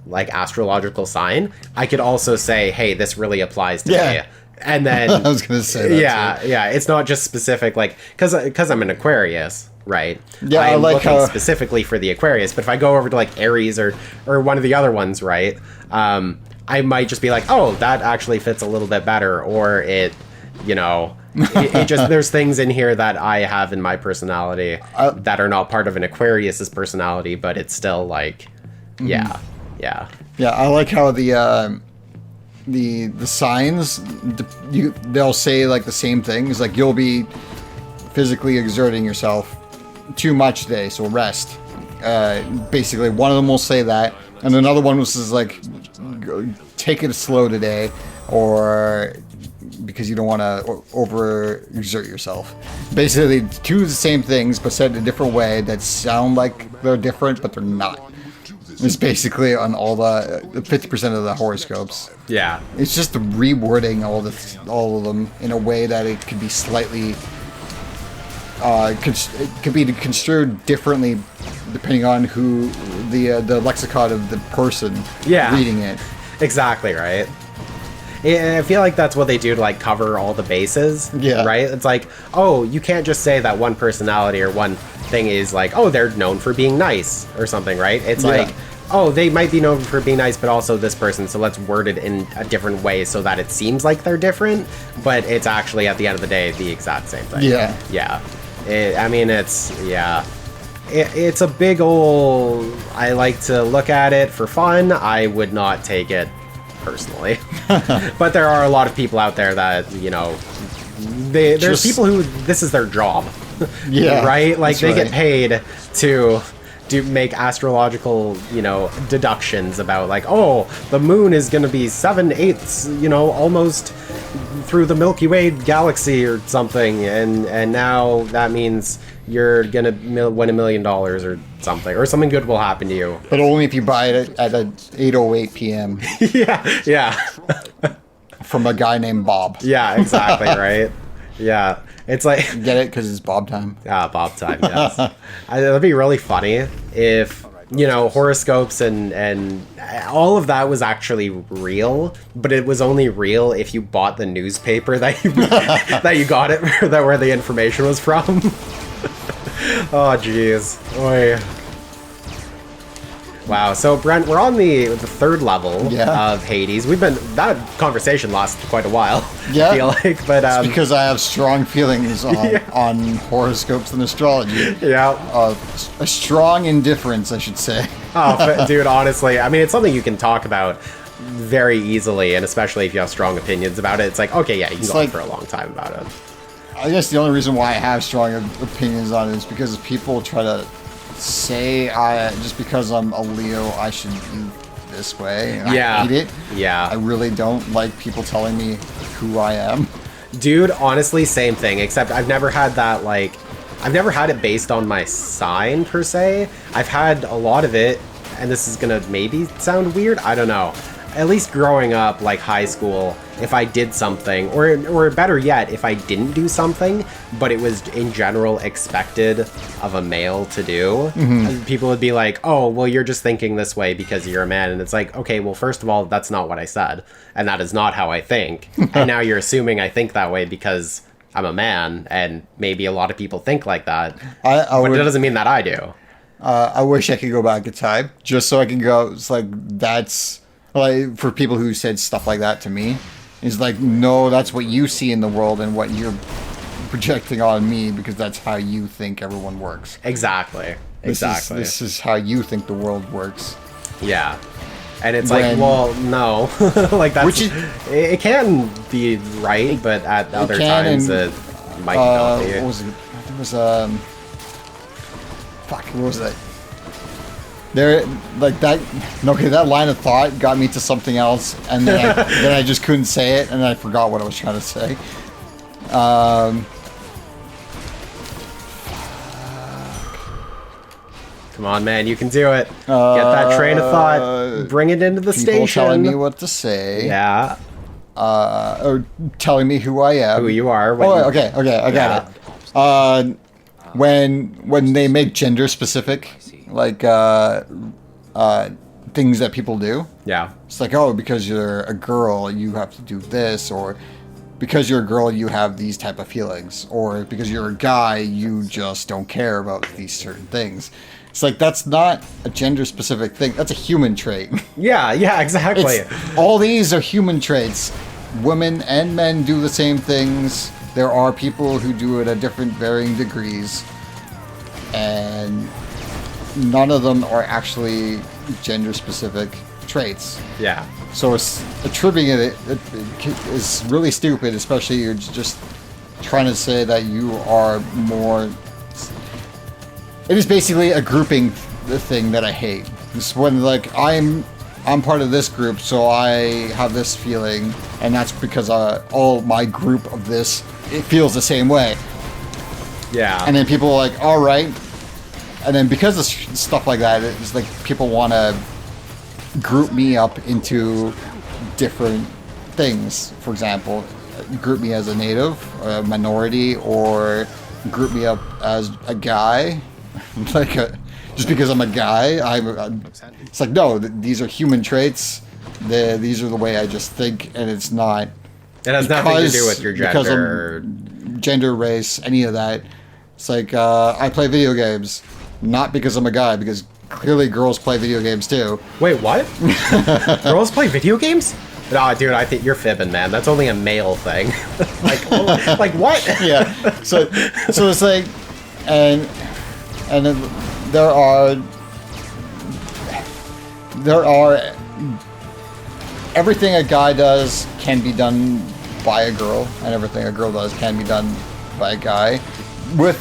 like astrological sign, I could also say, hey, this really applies to me. And then I was gonna say that yeah, it's not just specific, like, because I'm an Aquarius, right? Yeah, I'm I like looking how specifically for the Aquarius, but if I go over to like Aries or one of the other ones, right, I might just be like, oh, that actually fits a little bit better, or it just there's things in here that I have in my personality that are not part of an Aquarius's personality, but it's still like, yeah. I like how the signs, they'll say like the same things, like you'll be physically exerting yourself too much today, so rest. Basically, one of them will say that, and another one was like, take it slow today, or because you don't want to overexert yourself. Basically, two of the same things, but said in a different way that sound like they're different, but they're not. It's basically on all the 50% of the horoscopes. Yeah. It's just rewording all of them in a way that it could be slightly it could be construed differently depending on who the lexicon of the person reading it. Exactly, right? I feel like that's what they do to like cover all the bases. Yeah. Right? It's like, oh, you can't just say that one personality or one thing is like, oh, they're known for being nice or something, right? It's like, oh, they might be known for being nice, but also this person, so let's word it in a different way so that it seems like they're different, but it's actually, at the end of the day, the exact same thing. Yeah. Yeah. It's a big old, I like to look at it for fun. I would not take it personally. But there are a lot of people out there that, you know, there's people who, this is their job. Yeah. Right? Like, they get paid to make astrological, you know, deductions about like, oh, the moon is going to be 7/8, you know, almost through the Milky Way galaxy or something, and now that means you're going to win $1 million or something good will happen to you. But only if you buy it at 8:08 p.m. Yeah. From a guy named Bob. Yeah, exactly, right? Yeah. It's like... Get it? Because it's Bob time. Yeah, Bob time, yes. It'd be really funny if, you know, horoscopes and all of that was actually real, but it was only real if you bought the newspaper that you got it, where the information was from. Oh, jeez. Oy. Wow, so Brent, we're on the third level of Hades. That conversation lasted quite a while. Yeah, I feel like, but it's because I have strong feelings on horoscopes and astrology. Yeah, a strong indifference, I should say. Oh, dude, honestly, I mean, it's something you can talk about very easily, and especially if you have strong opinions about it. It's like, okay, yeah, you can go on for a long time about it. I guess the only reason why I have strong opinions on it is because people try to say just because I'm a Leo I should be this way. I hate it. Yeah. I really don't like people telling me who I am. Dude, honestly, same thing, except I've never had that, like, I've never had it based on my sign per se. I've had a lot of it, and this is gonna maybe sound weird, I don't know. At least growing up, like high school, if I did something, or better yet, if I didn't do something, but it was in general expected of a male to do, people would be like, oh, well, you're just thinking this way because you're a man. And it's like, okay, well, first of all, that's not what I said. And that is not how I think. And now you're assuming I think that way because I'm a man, and maybe a lot of people think like that. But it doesn't mean that I do. I wish I could go back in time, just so I can go, it's like, that's... Like, for people who said stuff like that to me, it's like, no, that's what you see in the world and what you're projecting on me because that's how you think everyone works. Exactly. This is how you think the world works. Yeah. And it's like, well, no. Like, that's... it can be right, but at other times it might not be. What was it? There was, fuck, what was that? There, like that. Okay, that line of thought got me to something else, and then I just couldn't say it, and I forgot what I was trying to say. Come on, man, you can do it. Get that train of thought. Bring it into the station. People telling me what to say. Yeah. Or telling me who I am. Who you are. Okay, I got it. When they make gender specific, like things that people do. Yeah. It's like, oh, because you're a girl, you have to do this, or because you're a girl, you have these type of feelings, or because you're a guy, you just don't care about these certain things. It's like, that's not a gender specific thing. That's a human trait. Yeah, exactly. All these are human traits. Women and men do the same things. There are people who do it at different varying degrees. And none of them are actually gender-specific traits. Yeah. So it's attributing it is really stupid, especially you're just trying to say that you are more... It is basically a grouping thing that I hate. It's when, like, I'm part of this group, so I have this feeling, and that's because all my group of this, it feels the same way. Yeah. And then people are like, all right. And then because of stuff like that, it's like people want to group me up into different things. For example, group me as a native, a minority, or group me up as a guy. Just because I'm a guy, it's like, no, these are human traits. These are the way I just think, and it's not. It has nothing to do with your gender. Gender, race, any of that. It's like, I play video games, not because I'm a guy, because clearly girls play video games too. Wait, what? Girls play video games? No, dude, I think you're fibbing, man. That's only a male thing. like what? Yeah. So it's like, and then there are everything a guy does can be done by a girl, and everything a girl does can be done by a guy, with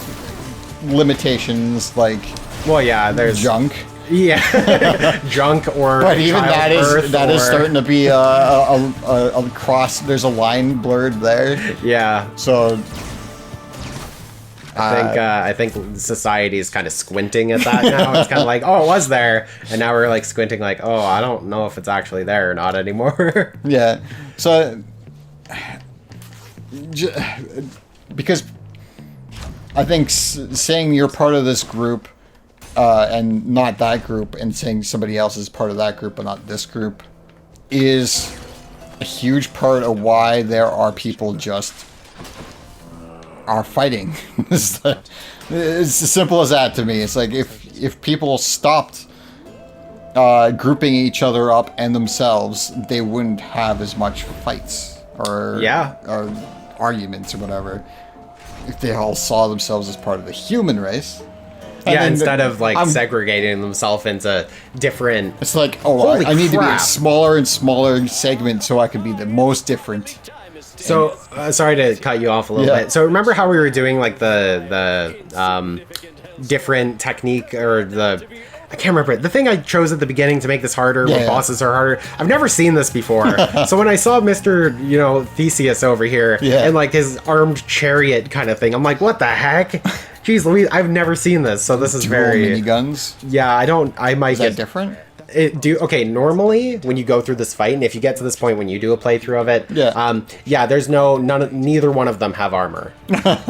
limitations like, well, yeah, there's junk. Yeah, junk or. But even that is starting to be a cross. There's a line blurred there. Yeah. So. I think society is kind of squinting at that now. It's kind of like, oh, it was there, and now we're like squinting, like, oh, I don't know if it's actually there or not anymore. Yeah. So. Because I think saying you're part of this group and not that group, and saying somebody else is part of that group but not this group, is a huge part of why there are people just are fighting. It's as simple as that to me. It's like if people stopped grouping each other up and themselves, they wouldn't have as much fights or arguments or whatever, if they all saw themselves as part of the human race. Yeah, instead of like segregating themselves into different. It's like, oh, I need to be a smaller and smaller segment so I can be the most different. So sorry to cut you off a little bit. So remember how we were doing like the different technique, or I can't remember it. The thing I chose at the beginning to make this harder, when bosses are harder. I've never seen this before. So when I saw Mr. Theseus over here and like his armed chariot kind of thing, I'm like, what the heck? Jeez Louise, I've never seen this. So this is very miniguns. Yeah, I might get different. Normally when you go through this fight, and if you get to this point when you do a playthrough of it, there's neither one of them have armor.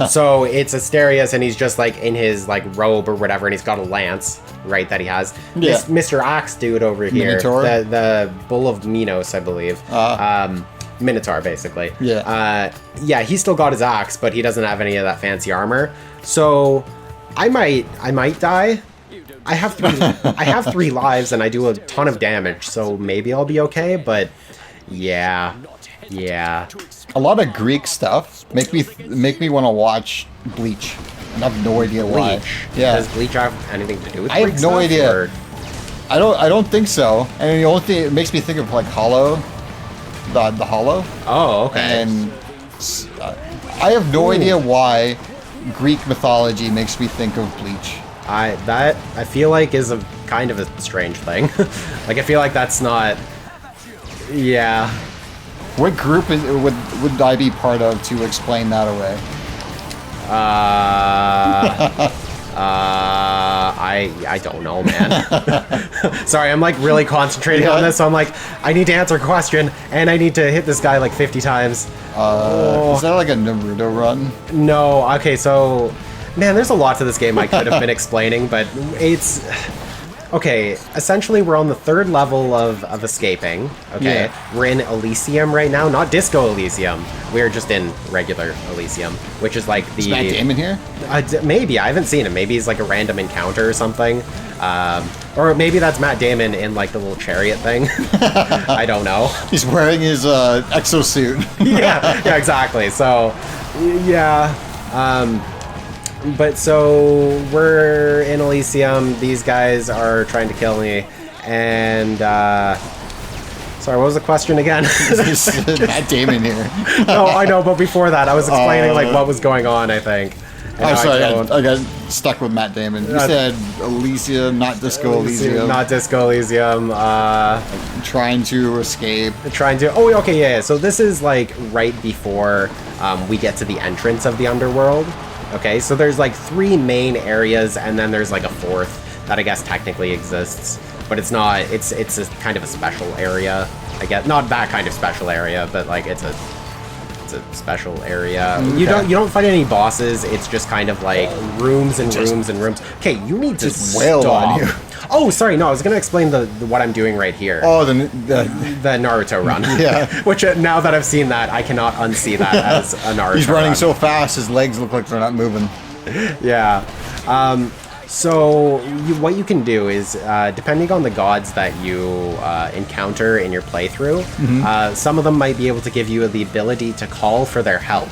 So it's Asterius, and he's just like in his like robe or whatever, and he's got a lance, right, that he has. This Mr. Axe dude over here, Minotaur? the Bull of Minos, I believe. Minotaur, basically. He's still got his axe, but he doesn't have any of that fancy armor. So I might die. I have 3 lives, and I do a ton of damage, so maybe I'll be okay, but yeah. A lot of Greek stuff make me want to watch Bleach. I have no idea why. Yeah. Does Bleach have anything to do with I Greek have no stuff, idea. Or? I don't think so. And the only thing it makes me think of like Hollow, the Hollow. Oh, okay. And I have no idea why Greek mythology makes me think of Bleach. I feel like is a kind of a strange thing. Like I feel like that's not. Yeah. What group would I be part of to explain that away? I don't know, man. Sorry, I'm like really concentrating on this, so I'm like, I need to answer a question, and I need to hit this guy like 50 times. Is that like a Naruto run? No. Okay, so. Man, there's a lot to this game I could have been explaining, but it's... Okay, essentially we're on the 3rd level of escaping, okay? Yeah. We're in Elysium right now, not Disco Elysium. We're just in regular Elysium, which is like the... Is Matt Damon here? Maybe, I haven't seen him. Maybe he's like a random encounter or something. Or maybe that's Matt Damon in like the little chariot thing. I don't know. He's wearing his exosuit. yeah, exactly. So, yeah. But so we're in Elysium. These guys are trying to kill me, and sorry, what was the question again? Matt Damon here. No, I know, but before that, I was explaining like what was going on. I think. I'm sorry, I got stuck with Matt Damon. You said Elysium, not Disco Elysium. Not Disco Elysium. Trying to escape. Oh, okay, yeah. So this is like right before we get to the entrance of the underworld. Okay, so there's like 3 main areas, and then there's like a 4th that I guess technically exists. but it's not. It's a kind of a special area. I guess not that kind of special area, but like it's a special area. Okay. You don't fight any bosses. It's just kind of like rooms and rooms and rooms. Okay, you need to wail on you. Oh, sorry. No, I was gonna explain the what I'm doing right here. Oh, the Naruto run. Yeah. Which now that I've seen that, I cannot unsee that as a Naruto. He's running run. so fast, his legs look like they're not moving. Yeah. So what you can do is, depending on the gods that you encounter in your playthrough, some of them might be able to give you the ability to call for their help.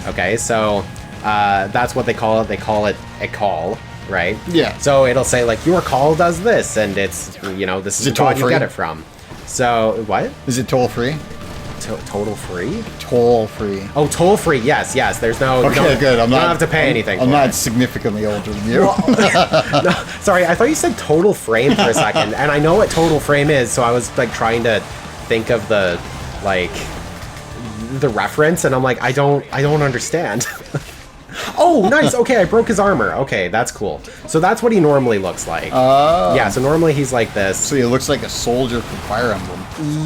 Okay, so that's what they call it. They call it a call, right? Yeah. So it'll say like your call does this, and it's this is the god you get it from. So what? Is it toll free? Total free? Toll free. Oh, toll free. Yes. There's no. Okay, good. You don't have to pay anything. I'm not significantly older than you. No, sorry, I thought you said total frame for a second, and I know what total frame is, so I was like trying to think of the reference, and I'm like, I don't understand. Oh, nice. Okay, I broke his armor. Okay, that's cool. So that's what he normally looks like. Yeah, so normally he's like this. So he looks like a soldier from Fire Emblem.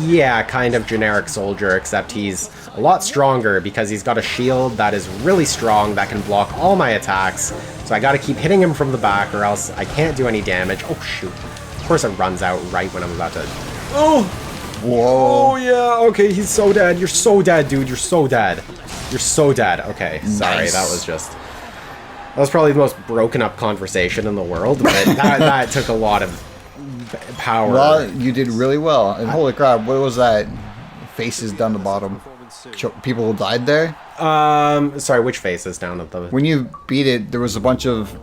Yeah, kind of generic soldier, except he's a lot stronger because he's got a shield that is really strong that can block all my attacks. So I gotta keep hitting him from the back or else I can't do any damage. Oh, shoot. Of course it runs out right when I'm about to... Oh! Whoa. Oh, yeah. Okay, he's so dead. You're so dead, dude. You're so dead. You're so dead. Okay, sorry. Nice. That was probably the most broken up conversation in the world, but that took a lot of power. Well, you did really well. And holy crap, what was that? Faces down the bottom. People who died there? Sorry, which faces down at the... When you beat it, there was a bunch of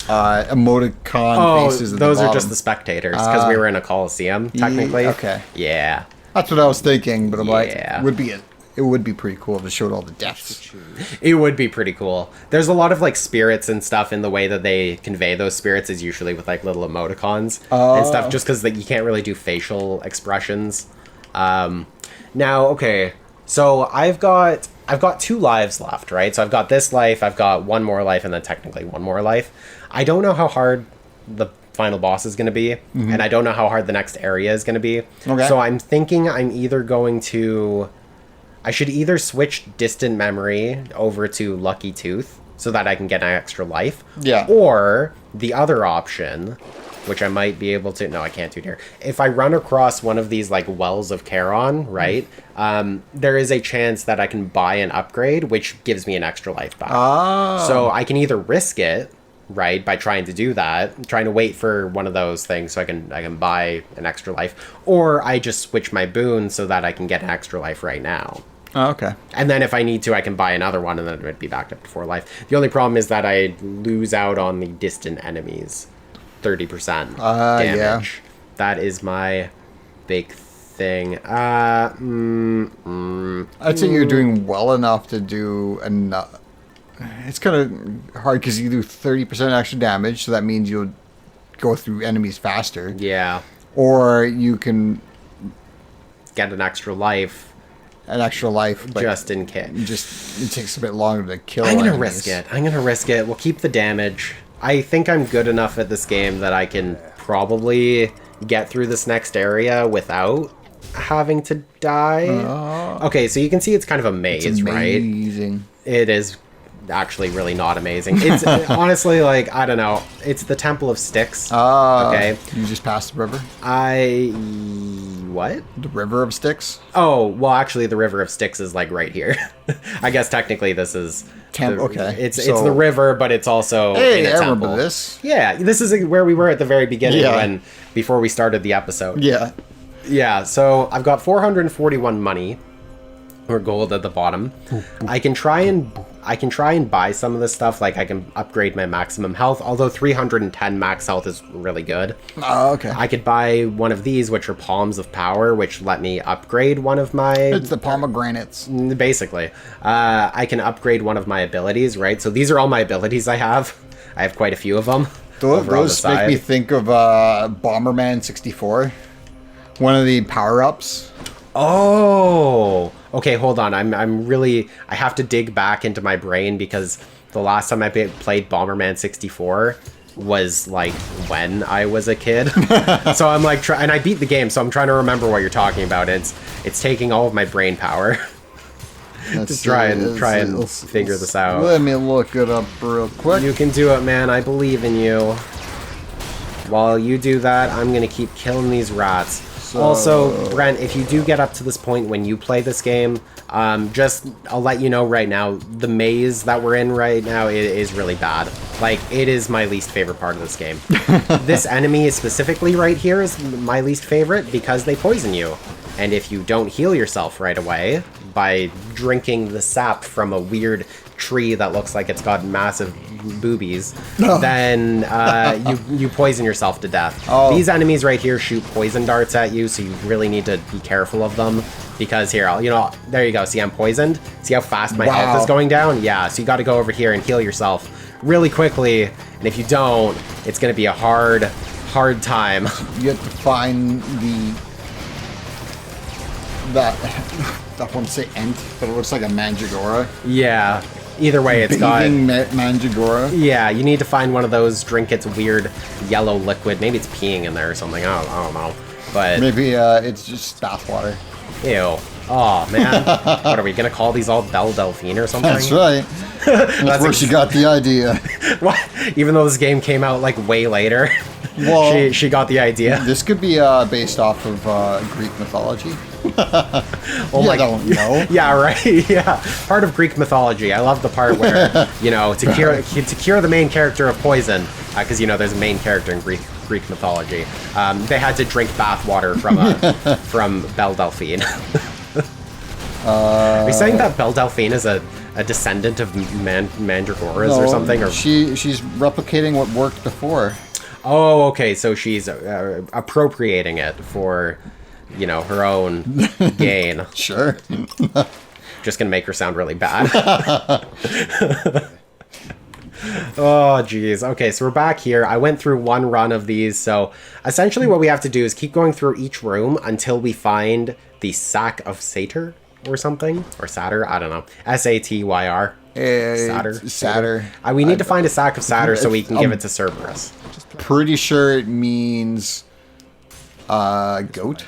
emoticon faces at the those bottom. are just the spectators, because we were in a coliseum, technically. Okay. Yeah. That's what I was thinking, but I'm like, Yeah. it would be pretty cool if it showed all the deaths. It would be pretty cool. There's a lot of like spirits and stuff, in the way that they convey those spirits is usually with like little emoticons and stuff, just because you can't really do facial expressions. Now, okay, so I've got 2 lives left, right? So I've got this life, I've got 1 more life, and then technically 1 more life. I don't know how hard the final boss is going to be, and I don't know how hard the next area is going to be. Okay. So I'm thinking I'm either going to... I should either switch Distant Memory over to Lucky Tooth so that I can get an extra life. Yeah. Or the other option, which I might be able to... No, I can't do it here. If I run across one of these like wells of Charon, right, there is a chance that I can buy an upgrade, which gives me an extra life back. Oh. So I can either risk it, right, by trying to do that, trying to wait for one of those things so I can buy an extra life, or I just switch my boon so that I can get an extra life right now. Oh, okay. And then if I need to, I can buy another one, and then it'd be backed up to 4 life. The only problem is that I lose out on the distant enemies. 30% damage. Yeah. That is my big thing. I'd say you're doing well enough to do enough. It's kind of hard because you do 30% extra damage, so that means you'll go through enemies faster. Yeah. Or you can get an extra life. But Just in case. It takes a bit longer to kill I'm gonna enemies. risk it. We'll keep the damage. I think I'm good enough at this game that I can probably get through this next area without having to die. Okay, so you can see it's kind of a maze, right? Amazing. It is actually really not amazing. It's honestly, like, I don't know. It's the Temple of STYX. Okay. You just passed the river? What? The River of Styx? Oh, well, actually, the River of STYX is, like, right here. I guess technically this is... Okay. It's the river, but it's also in a temple. Remember this. Yeah, this is where we were at the very beginning before we started the episode. Yeah. Yeah, so I've got 441 money, or gold at the bottom. I can try and buy some of this stuff, like I can upgrade my maximum health, although 310 max health is really good. Oh, okay. I could buy one of these, which are Palms of Power, which let me upgrade one of my... It's the pomegranates. Basically. I can upgrade one of my abilities, right? So these are all my abilities I have. I have quite a few of them. Those make me think of Bomberman 64. One of the power-ups. Oh! Okay, hold on. I have to dig back into my brain because the last time I played Bomberman 64, was like when I was a kid. So I'm like, and I beat the game, so I'm trying to remember what you're talking about. It's taking all of my brain power. Just try and figure this out. Let me look it up real quick. You can do it, man. I believe in you. While you do that, I'm gonna keep killing these rats. Also, Brent, if you do get up to this point when you play this game, I'll let you know right now, the maze that we're in right now is really bad. Like, it is my least favorite part of this game. This enemy specifically right here is my least favorite because they poison you. And if you don't heal yourself right away by drinking the sap from a weird tree that looks like it's got massive boobies, then you poison yourself to death. These enemies right here shoot poison darts at you, so you really need to be careful of them. Because here, there you go. See, I'm poisoned. See how fast my health is going down? Yeah, so you got to go over here and heal yourself really quickly. And if you don't, it's going to be a hard time. You have to find I want to say ent, but it looks like a mandragora. Yeah. Either way, it's got... mandragora. Yeah, you need to find one of those, drink its weird yellow liquid. Maybe it's peeing in there or something. I don't know. But maybe it's just bathwater. Ew. Oh, man. What, are we going to call these all Belle Delphine or something? That's right. That's where she got the idea. What? Even though this game came out, like, way later, well, she got the idea. This could be based off of Greek mythology. Oh my, don't know. Yeah, right. Yeah, part of Greek mythology. I love the part where to cure the main character of poison, because there's a main character in Greek mythology. They had to drink bath water from Belle Delphine. Are you saying that Belle Delphine is a descendant of mandragoras or something? Or she's replicating what worked before. Oh, okay. So she's appropriating it for her own gain. Sure. Just gonna make her sound really bad. Oh, geez. Okay, so we're back here. I went through one run of these, so essentially what we have to do is keep going through each room until we find the sack of satyr or something. Or satyr, I don't know. S-A-T-Y-R. Satyr. We need to find a sack of satyr so we can give it to Cerberus. Pretty sure it means goat.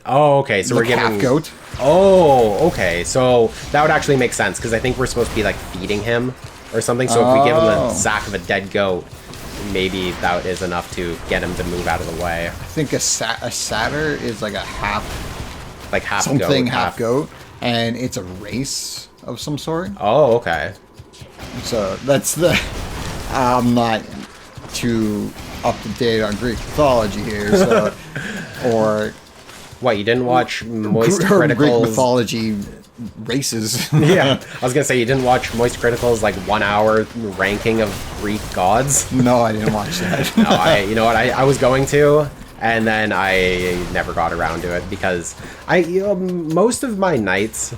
Oh, okay, so we're getting... half goat. Oh, okay, so that would actually make sense, because I think we're supposed to be, like, feeding him or something, so if we give him a sack of a dead goat, maybe that is enough to get him to move out of the way. I think a satyr is like a half... Like half something goat. Half goat, and it's a race of some sort. Oh, okay. So, that's the... I'm not too up to date on Greek mythology here, so... Or... What, you didn't watch Moist Critical's... Greek mythology races. Yeah, I was gonna say, you didn't watch Moist Critical's, like, 1 hour ranking of Greek gods? No, I didn't watch that. No, you know what, I was going to, and then I never got around to it, because most of my nights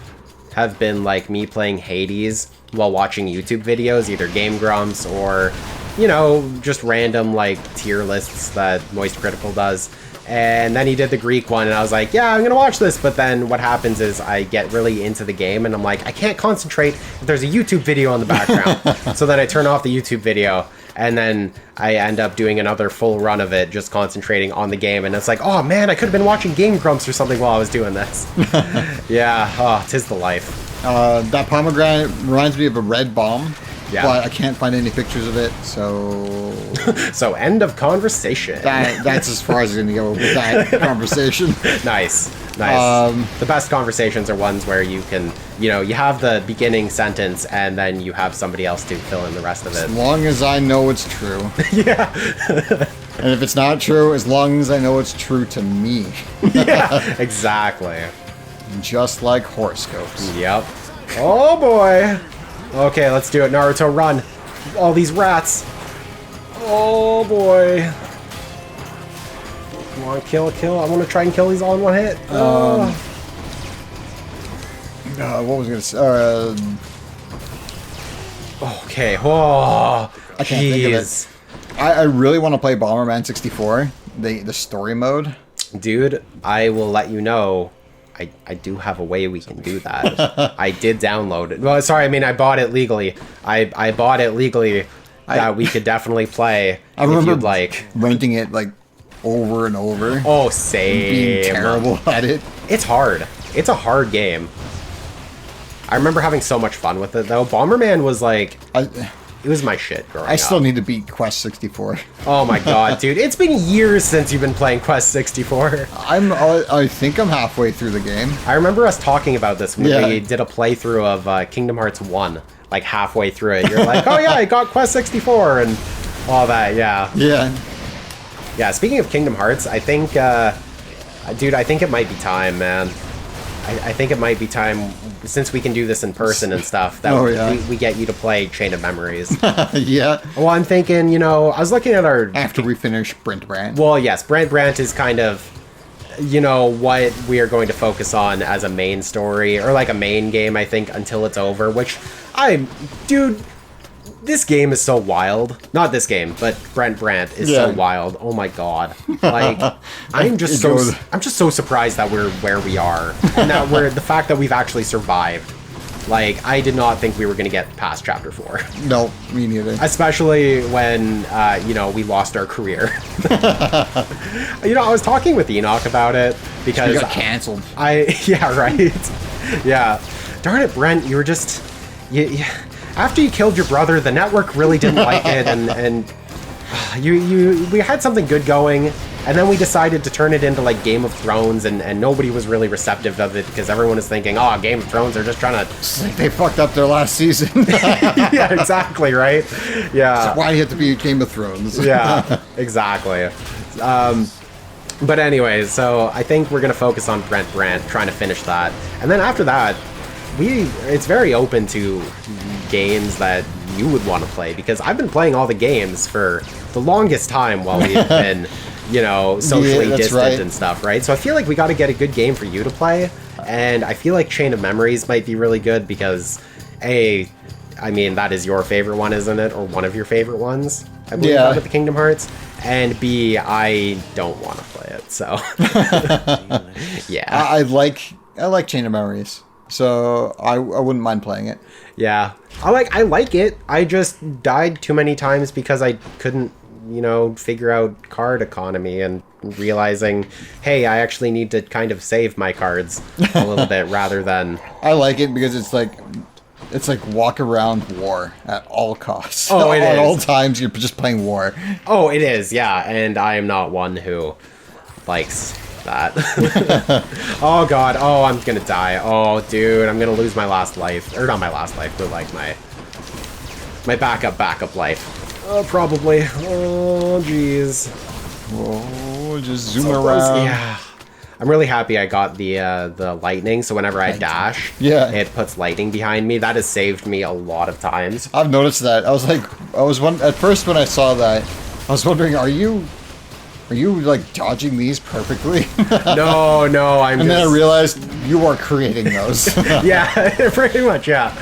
have been, like, me playing Hades while watching YouTube videos, either Game Grumps or, just random, like, tier lists that Moist Critical does. And then he did the Greek one, and I was like, yeah, I'm gonna watch this. But then what happens is I get really into the game, and I'm like, I can't concentrate if there's a YouTube video on the background. So then I turn off the YouTube video, and then I end up doing another full run of it, just concentrating on the game. And it's like, oh man, I could have been watching Game Grumps or something while I was doing this. Yeah, 'tis the life. That pomegranate reminds me of a red bomb. Yeah. But I can't find any pictures of it, so... So, end of conversation. That's as far as I'm going to go with that conversation. Nice. The best conversations are ones where you can, you have the beginning sentence, and then you have somebody else to fill in the rest of it. As long as I know it's true. Yeah. And if it's not true, as long as I know it's true to me. Yeah, exactly. Just like horoscopes. Yep. Oh, boy. Okay, let's do it. Naruto, run. All these rats. Oh, boy. Come on, kill. I want to try and kill these all in one hit. What was I going to say? Okay. Oh, I can't think of it. I really want to play Bomberman 64, the story mode. Dude, I will let you know. I do have a way we can do that. I did download it. Well, sorry, I mean, I bought it legally. I bought it legally that we could definitely play if you'd like. Renting it like over and over. Oh, same. Being terrible at it. It's hard. It's a hard game. I remember having so much fun with it, though. Bomberman was like... it was my shit growing up. I still need to beat Quest 64. Oh my god, dude. It's been years since you've been playing Quest 64. I think I'm halfway through the game. I remember us talking about this when we did a playthrough of Kingdom Hearts 1. Like, halfway through it. You're like, oh yeah, I got Quest 64 and all that, yeah. Yeah. Yeah, speaking of Kingdom Hearts, I think... dude, I think it might be time, man. I think it might be time, since we can do this in person and stuff, that we get you to play Chain of Memories. Yeah. Well, I'm thinking, you know, I was looking at our... After we finish Brent Brant. Well, yes, Brent Brant is kind of, you know, what we are going to focus on as a main story, or like a main game, I think, until it's over, which dude... This game is so wild. Not this game, but Brent Brant is so wild. Oh my god. Like, I'm just so surprised that we're where we are. And that the fact that we've actually survived. Like, I did not think we were going to get past Chapter 4. No, me neither. Especially when, you know, we lost our career. You know, I was talking with Enoch about it because... We got canceled. Yeah, right. Yeah. Darn it, Brent, you were just... After you killed your brother, the network really didn't like it, and we had something good going, and then we decided to turn it into like Game of Thrones, and nobody was really receptive of it because everyone is thinking, oh, Game of Thrones, they're just trying to... It's like they fucked up their last season. Yeah, exactly, right? Yeah. So why do you have to be Game of Thrones? Yeah, exactly. But anyways, so I think we're going to focus on Brent Brant, trying to finish that, and then after that, it's very open to games that you would want to play, because I've been playing all the games for the longest time while we've been, you know, socially distant and stuff, right? So I feel like we got to get a good game for you to play, and I feel like Chain of Memories might be really good because, I mean, that is your favorite one, isn't it? Or one of your favorite ones, I believe, out of the Kingdom Hearts. And B, I don't want to play it, so... Yeah. I like Chain of Memories. So I wouldn't mind playing it. Yeah, I like it. I just died too many times because I couldn't, you know, figure out card economy and realizing, hey, I actually need to kind of save my cards a little bit rather than... I like it because it's like walk around war at all costs. Oh, it is. At all times, you're just playing war. Oh, it is, yeah. And I am not one who likes... that. Oh god, oh, I'm gonna die. Oh dude, I'm gonna lose my last life, or not my last life, but like my backup life. Probably. Oh jeez. Oh, just zoom around. Yeah, I'm really happy I got the lightning, so whenever I dash, it puts lightning behind me. That has saved me a lot of times. I've noticed that. At first when I saw that, I was wondering, are you like dodging these perfectly? No, I'm and then I realized you are creating those. Yeah, pretty much, yeah.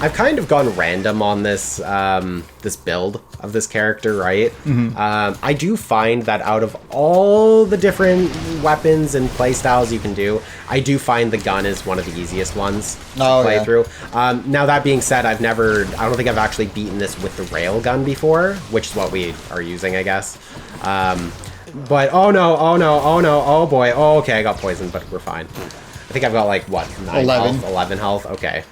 I've kind of gone random on this this build of this character, right? Mm-hmm. I do find that out of all the different weapons and playstyles you can do, I do find the gun is one of the easiest ones to play through. Now that being said, I don't think I've actually beaten this with the rail gun before, which is what we are using, I guess. But oh no, oh boy, oh okay, I got poisoned, but we're fine. I think I've got like what, 11 health. Okay.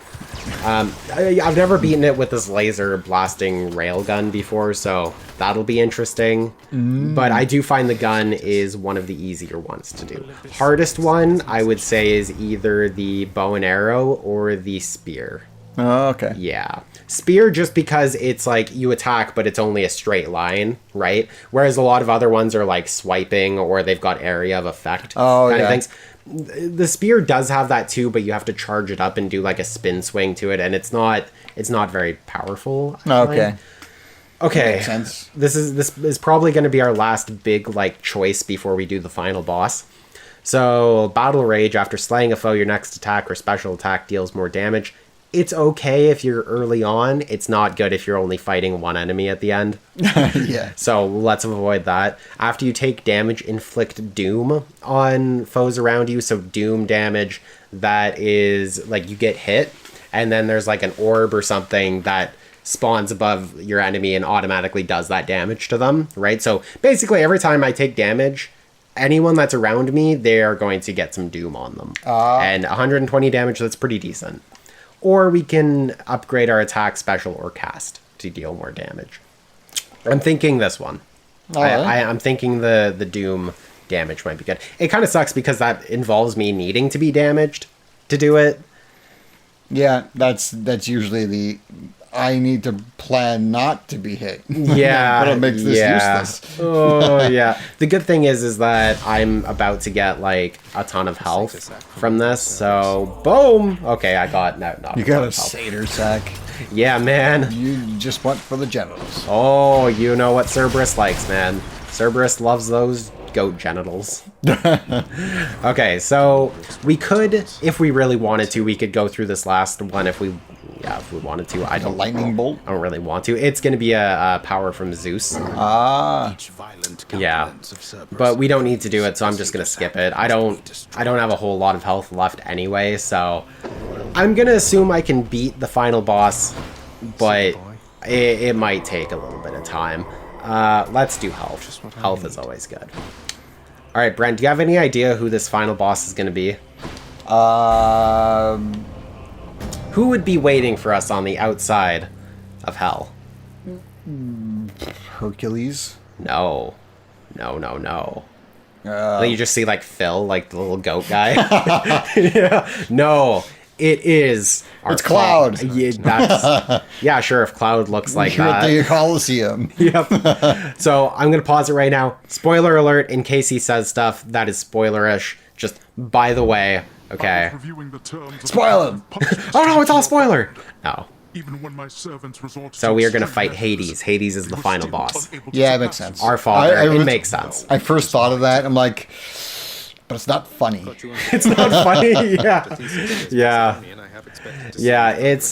I've never beaten it with this laser blasting railgun before, so that'll be interesting. But I do find the gun is one of the easier ones to do. Hardest one, I would say, is either the bow and arrow or the spear. Oh, okay. Yeah. Spear, just because it's like you attack, but it's only a straight line, right? Whereas a lot of other ones are like swiping, or they've got area of effect kind of things. The spear does have that too, but you have to charge it up and do like a spin swing to it, and it's not very powerful. Okay. Okay. Makes sense. This is probably going to be our last big like choice before we do the final boss. So, Battle Rage, after slaying a foe, your next attack or special attack deals more damage. It's okay if you're early on. It's not good if you're only fighting one enemy at the end. Yeah. So let's avoid that. After you take damage, inflict doom on foes around you. So doom damage, that is like you get hit, and then there's like an orb or something that spawns above your enemy and automatically does that damage to them, right? So basically every time I take damage, anyone that's around me, they are going to get some doom on them. And 120 damage, that's pretty decent. Or we can upgrade our attack, special, or cast to deal more damage. I'm thinking this one. I'm thinking the doom damage might be good. It kind of sucks because that involves me needing to be damaged to do it. Yeah, that's usually I need to plan not to be hit. Yeah. But it makes this useless. Oh, yeah. The good thing is that I'm about to get, like, a ton of health from this, so boom! Okay, I got... You got a satyr sack. Yeah, man. You just went for the genitals. Oh, you know what Cerberus likes, man. Cerberus loves those goat genitals. Okay, so we could, if we really wanted to, we could go through this last one if we wanted to. I don't. Lightning bolt. I don't really want to. It's going to be a power from Zeus. Yeah, but we don't need to do it, so I'm just going to skip it. I don't have a whole lot of health left anyway, so I'm going to assume I can beat the final boss, but it might take a little bit of time. Let's do health. Health is always good. All right, Brent, do you have any idea who this final boss is going to be? Who would be waiting for us on the outside of hell? Hercules? No. You just see, like, Phil, like, the little goat guy. Yeah. No, it is... It's Cloud. Yeah, sure, if Cloud looks like You're that. at the Coliseum. Yep. So, I'm going to pause it right now. Spoiler alert, in case he says stuff that is spoilerish. Just, by the way, okay. Spoil him! Oh no, it's all spoiler! No. Even when my servants resort So we are going to fight Hades. Hades is the final boss. Yeah, it makes sense. Our father. It makes sense. I first thought of that. I'm like, but it's not funny. It's not funny. Yeah. It's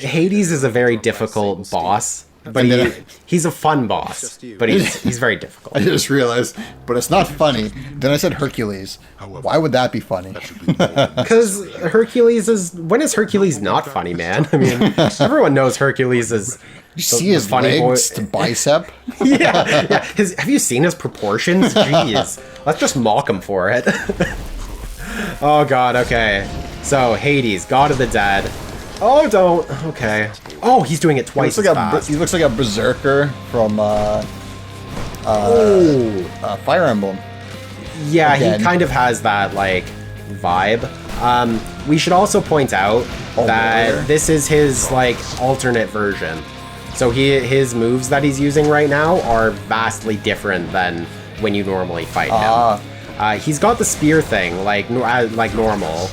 Hades is a very difficult boss, but he's a fun boss, but he's very difficult. I just realized, but it's not funny. Then I said Hercules. Why would that be funny? Because Hercules is... When is Hercules not funny, man? I mean, everyone knows Hercules is... You see his funny legs to bicep? Yeah. Have you seen his proportions? Jeez. Let's just mock him for it. Oh, God, okay. So, Hades, god of the dead. Oh, don't. Okay. Oh, he's doing it twice as fast. He looks like a berserker from Fire Emblem. Yeah, he kind of has that, like, vibe. We should also point out that this is his, like, alternate version. So his moves that he's using right now are vastly different than when you normally fight him. He's got the spear thing, like normal.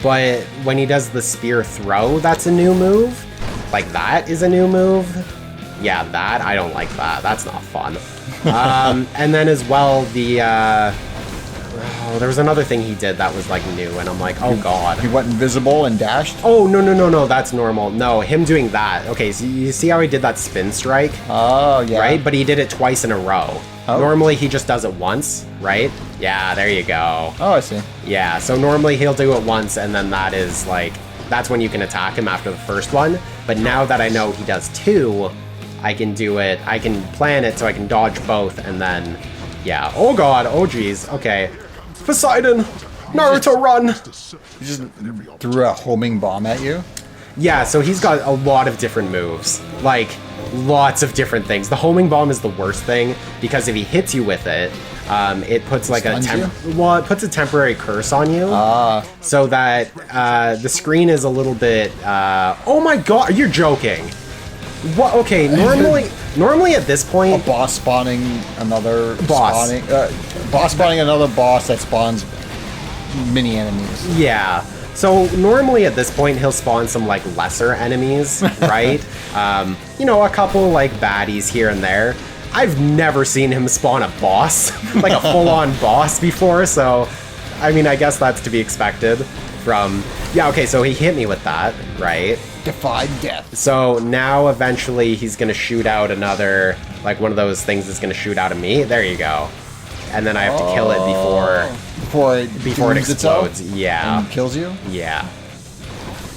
But when he does the spear throw, that's a new move. Like, that is a new move. Yeah, I don't like that. That's not fun. And then as well, there was another thing he did that was, like, new, and I'm like, oh, God. He went invisible and dashed? Oh, no, that's normal. No, him doing that. Okay, so you see how he did that spin strike? Oh, yeah. Right? But he did it twice in a row. Oh. Normally, he just does it once, right? Yeah, there you go. Oh, I see. Yeah, so normally he'll do it once, and then that is, like, that's when you can attack him after the first one. But now that I know he does two, I can do it. I can plan it so I can dodge both, and then, yeah. Oh, God. Oh, geez. Okay. Poseidon! Naruto, run! He just threw a homing bomb at you? Yeah, so he's got a lot of different moves. Like, lots of different things. The homing bomb is the worst thing, because if he hits you with it, it puts like it puts a temporary curse on you, so that the screen is a little bit. Oh my God, you're joking! What? Okay, normally at this point, a boss spawning another boss, spawning another boss that spawns mini enemies. Yeah. So normally at this point he'll spawn some like lesser enemies, right? You know, a couple like baddies here and there. I've never seen him spawn a boss, like a full-on boss before, so I mean, I guess that's to be expected from... Yeah, okay, so he hit me with that, right? Defied death. So now eventually he's gonna shoot out another, like one of those things that's gonna shoot out of me. There you go. And then I have to kill it before it explodes. Itself? Yeah. And kills you? Yeah.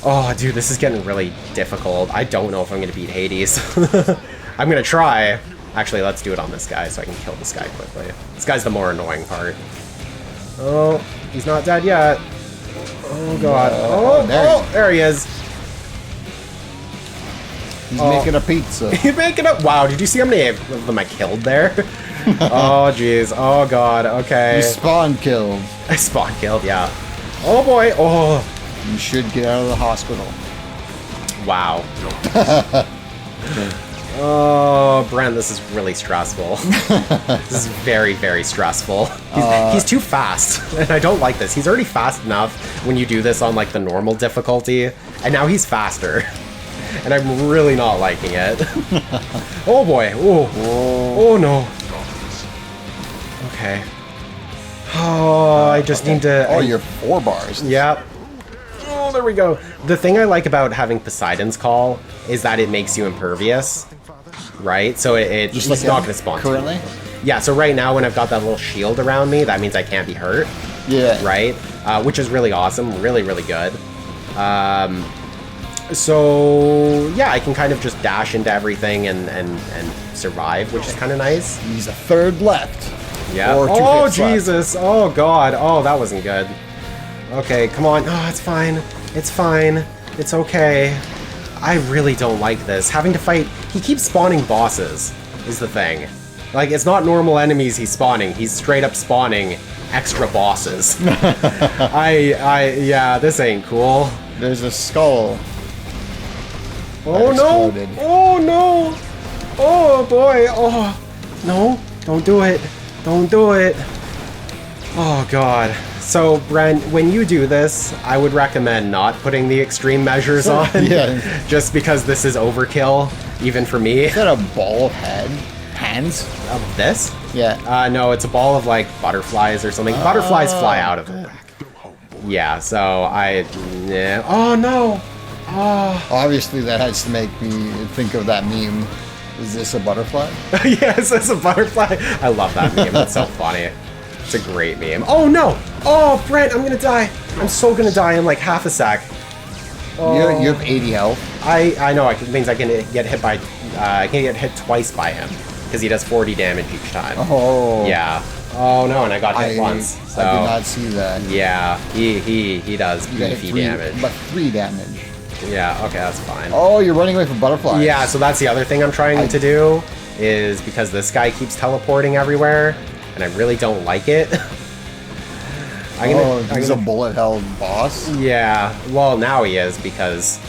Oh, dude, this is getting really difficult. I don't know if I'm going to beat Hades. I'm going to try. Actually, let's do it on this guy so I can kill this guy quickly. This guy's the more annoying part. Oh, he's not dead yet. Oh, God. There he is. He's making a pizza. He's making a... Wow, did you see how many of them I killed there? Oh, jeez. Oh, God. Okay. You spawn killed. I spawn killed, yeah. Oh, boy. Oh. You should get out of the hospital. Wow. Oh, Brent, this is really stressful. This is very, very stressful. He's too fast, and I don't like this. He's already fast enough when you do this on, like, the normal difficulty, and now he's faster. And I'm really not liking it. Oh, boy. Oh, no. Okay. Oh, I just need to... Oh, you're 4 bars. Yep. Oh, there we go. The thing I like about having Poseidon's Call is that it makes you impervious, right? So it's just like not going to spawn. Currently? Yeah, so right now when I've got that little shield around me, that means I can't be hurt. Yeah. Right? Which is really awesome. Really, really good. So, yeah, I can kind of just dash into everything and survive, which is kind of nice. He's a third left. Yeah. Oh, Jesus. Left. Oh, God. Oh, that wasn't good. Okay, come on. Oh, it's fine. It's fine. It's okay. I really don't like this. Having to fight... He keeps spawning bosses, is the thing. Like, it's not normal enemies he's spawning. He's straight up spawning extra bosses. Yeah, this ain't cool. There's a skull. Oh, no. Oh, no. Oh, boy. Oh, no. Don't do it. Don't do it. Oh, God. So, Brent, when you do this, I would recommend not putting the extreme measures on. Yeah. Just because this is overkill, even for me. Is that a ball of hands? Of this? Yeah. No, it's a ball of, like, butterflies or something. Butterflies fly out of it. Yeah, so yeah. Oh, no. Oh. Obviously, that has to make me think of that meme. Is this a butterfly? Yes, it's a butterfly. I love that meme. It's so funny. It's a great meme. Oh, no. Oh, Brent, I'm going to die. I'm so going to die in like half a sec. Oh. You have 80 health. I know. It means I can get hit by... I can get hit twice by him. Because he does 40 damage each time. Oh. Yeah. Oh, no, and I got hit once. So. I did not see that. Yeah, he does beefy damage. But 3 damage. Yeah, okay, that's fine. Oh, you're running away from butterflies. Yeah, so that's the other thing I'm trying to do, is because this guy keeps teleporting everywhere, and I really don't like it. He's a bullet hell boss? Yeah, well, now he is, because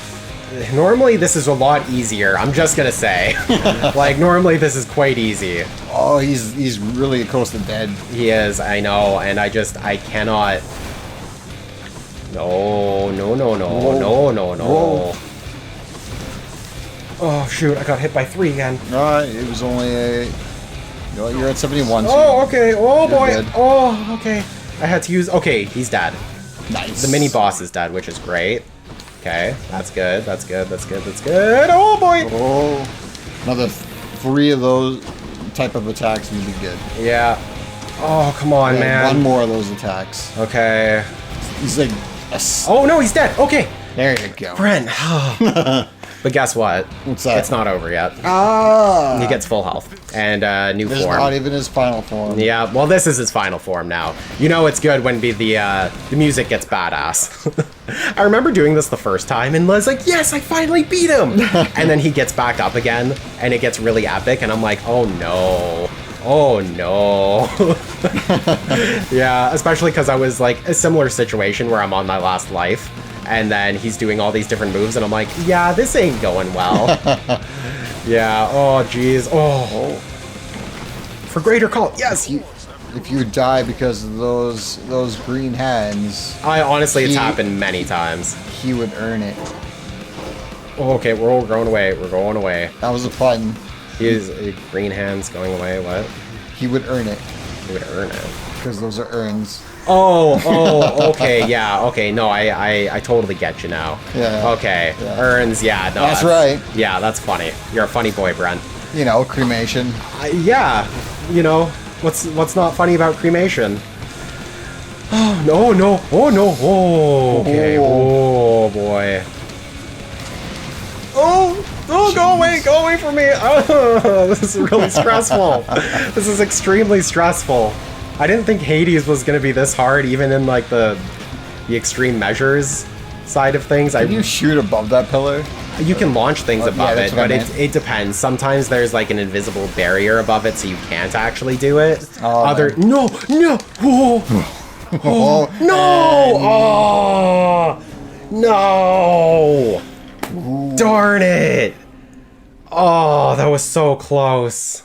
normally this is a lot easier, I'm just gonna say. Like, normally this is quite easy. Oh, he's really close to dead. He is, I know, and I cannot... No. Whoa. Oh, shoot, I got hit by 3 again. No, it was only a... No, you're at 71. Oh, okay. Oh, boy. Good. Oh, okay. I had to use... Okay, he's dead. Nice. The mini boss is dead, which is great. Okay, that's good. That's good. Oh, boy. Oh, another 3 of those type of attacks would be good. Yeah. Oh, come on, man. 1 more of those attacks. Okay. He's like... Oh, no, he's dead. Okay. There you go. Brent. But guess what? What's that? It's not over yet. Ah! He gets full health. And new This form. is not even his final form. Yeah, well, this is his final form now. You know it's good when the music gets badass. I remember doing this the first time, and was like, yes, I finally beat him! And then he gets back up again, and it gets really epic, and I'm like, oh no. Oh no. Yeah, especially because I was like a similar situation where I'm on my last life, and then he's doing all these different moves, and I'm like, yeah, this ain't going well. Yeah, oh jeez. Oh. For greater call. Yes. If you die because of those green hands, It's happened many times. He would earn it. Oh, okay, we're all going away. We're going away. That was a pun. He is green hands going away. What? He would earn it. He would earn it. Because those are urns. Oh, okay, yeah, okay. No, I totally get you now. Yeah. Okay, yeah. Urns, yeah. No, that's right. Yeah, that's funny. You're a funny boy, Brent. You know, cremation. Yeah, you know, what's not funny about cremation? Oh, no. Oh, no. Oh, okay. Oh, boy. Go away from me! Oh, this is really stressful. This is extremely stressful. I didn't think Hades was gonna be this hard, even in like the extreme measures side of things. Can you shoot above that pillar? You can launch things above it, but it depends. Sometimes there's like an invisible barrier above it, so you can't actually do it. Oh, no! Oh, no! Oh, no! Ooh. Darn it! Oh, that was so close.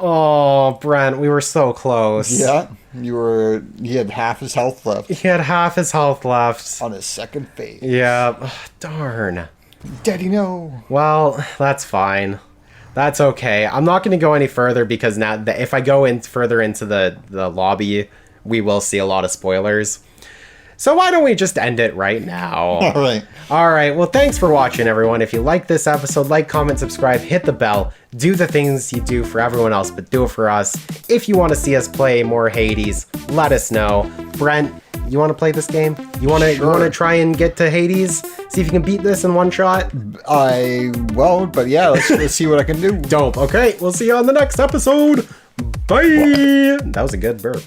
Oh, Brent, we were so close. Yeah, he had half his health left. He had half his health left. On his second phase. Yeah, darn. Daddy, no. Well, that's fine. That's okay. I'm not going to go any further because now if I go in further into the lobby, we will see a lot of spoilers. So why don't we just end it right now? All right. Well, thanks for watching, everyone. If you like this episode, like, comment, subscribe, hit the bell. Do the things you do for everyone else, but do it for us. If you want to see us play more Hades, let us know. Brent, you want to play this game? You want to try and get to Hades? See if you can beat this in one shot? I won't, but yeah, let's see what I can do. Dope. Okay, we'll see you on the next episode. Bye. That was a good burp.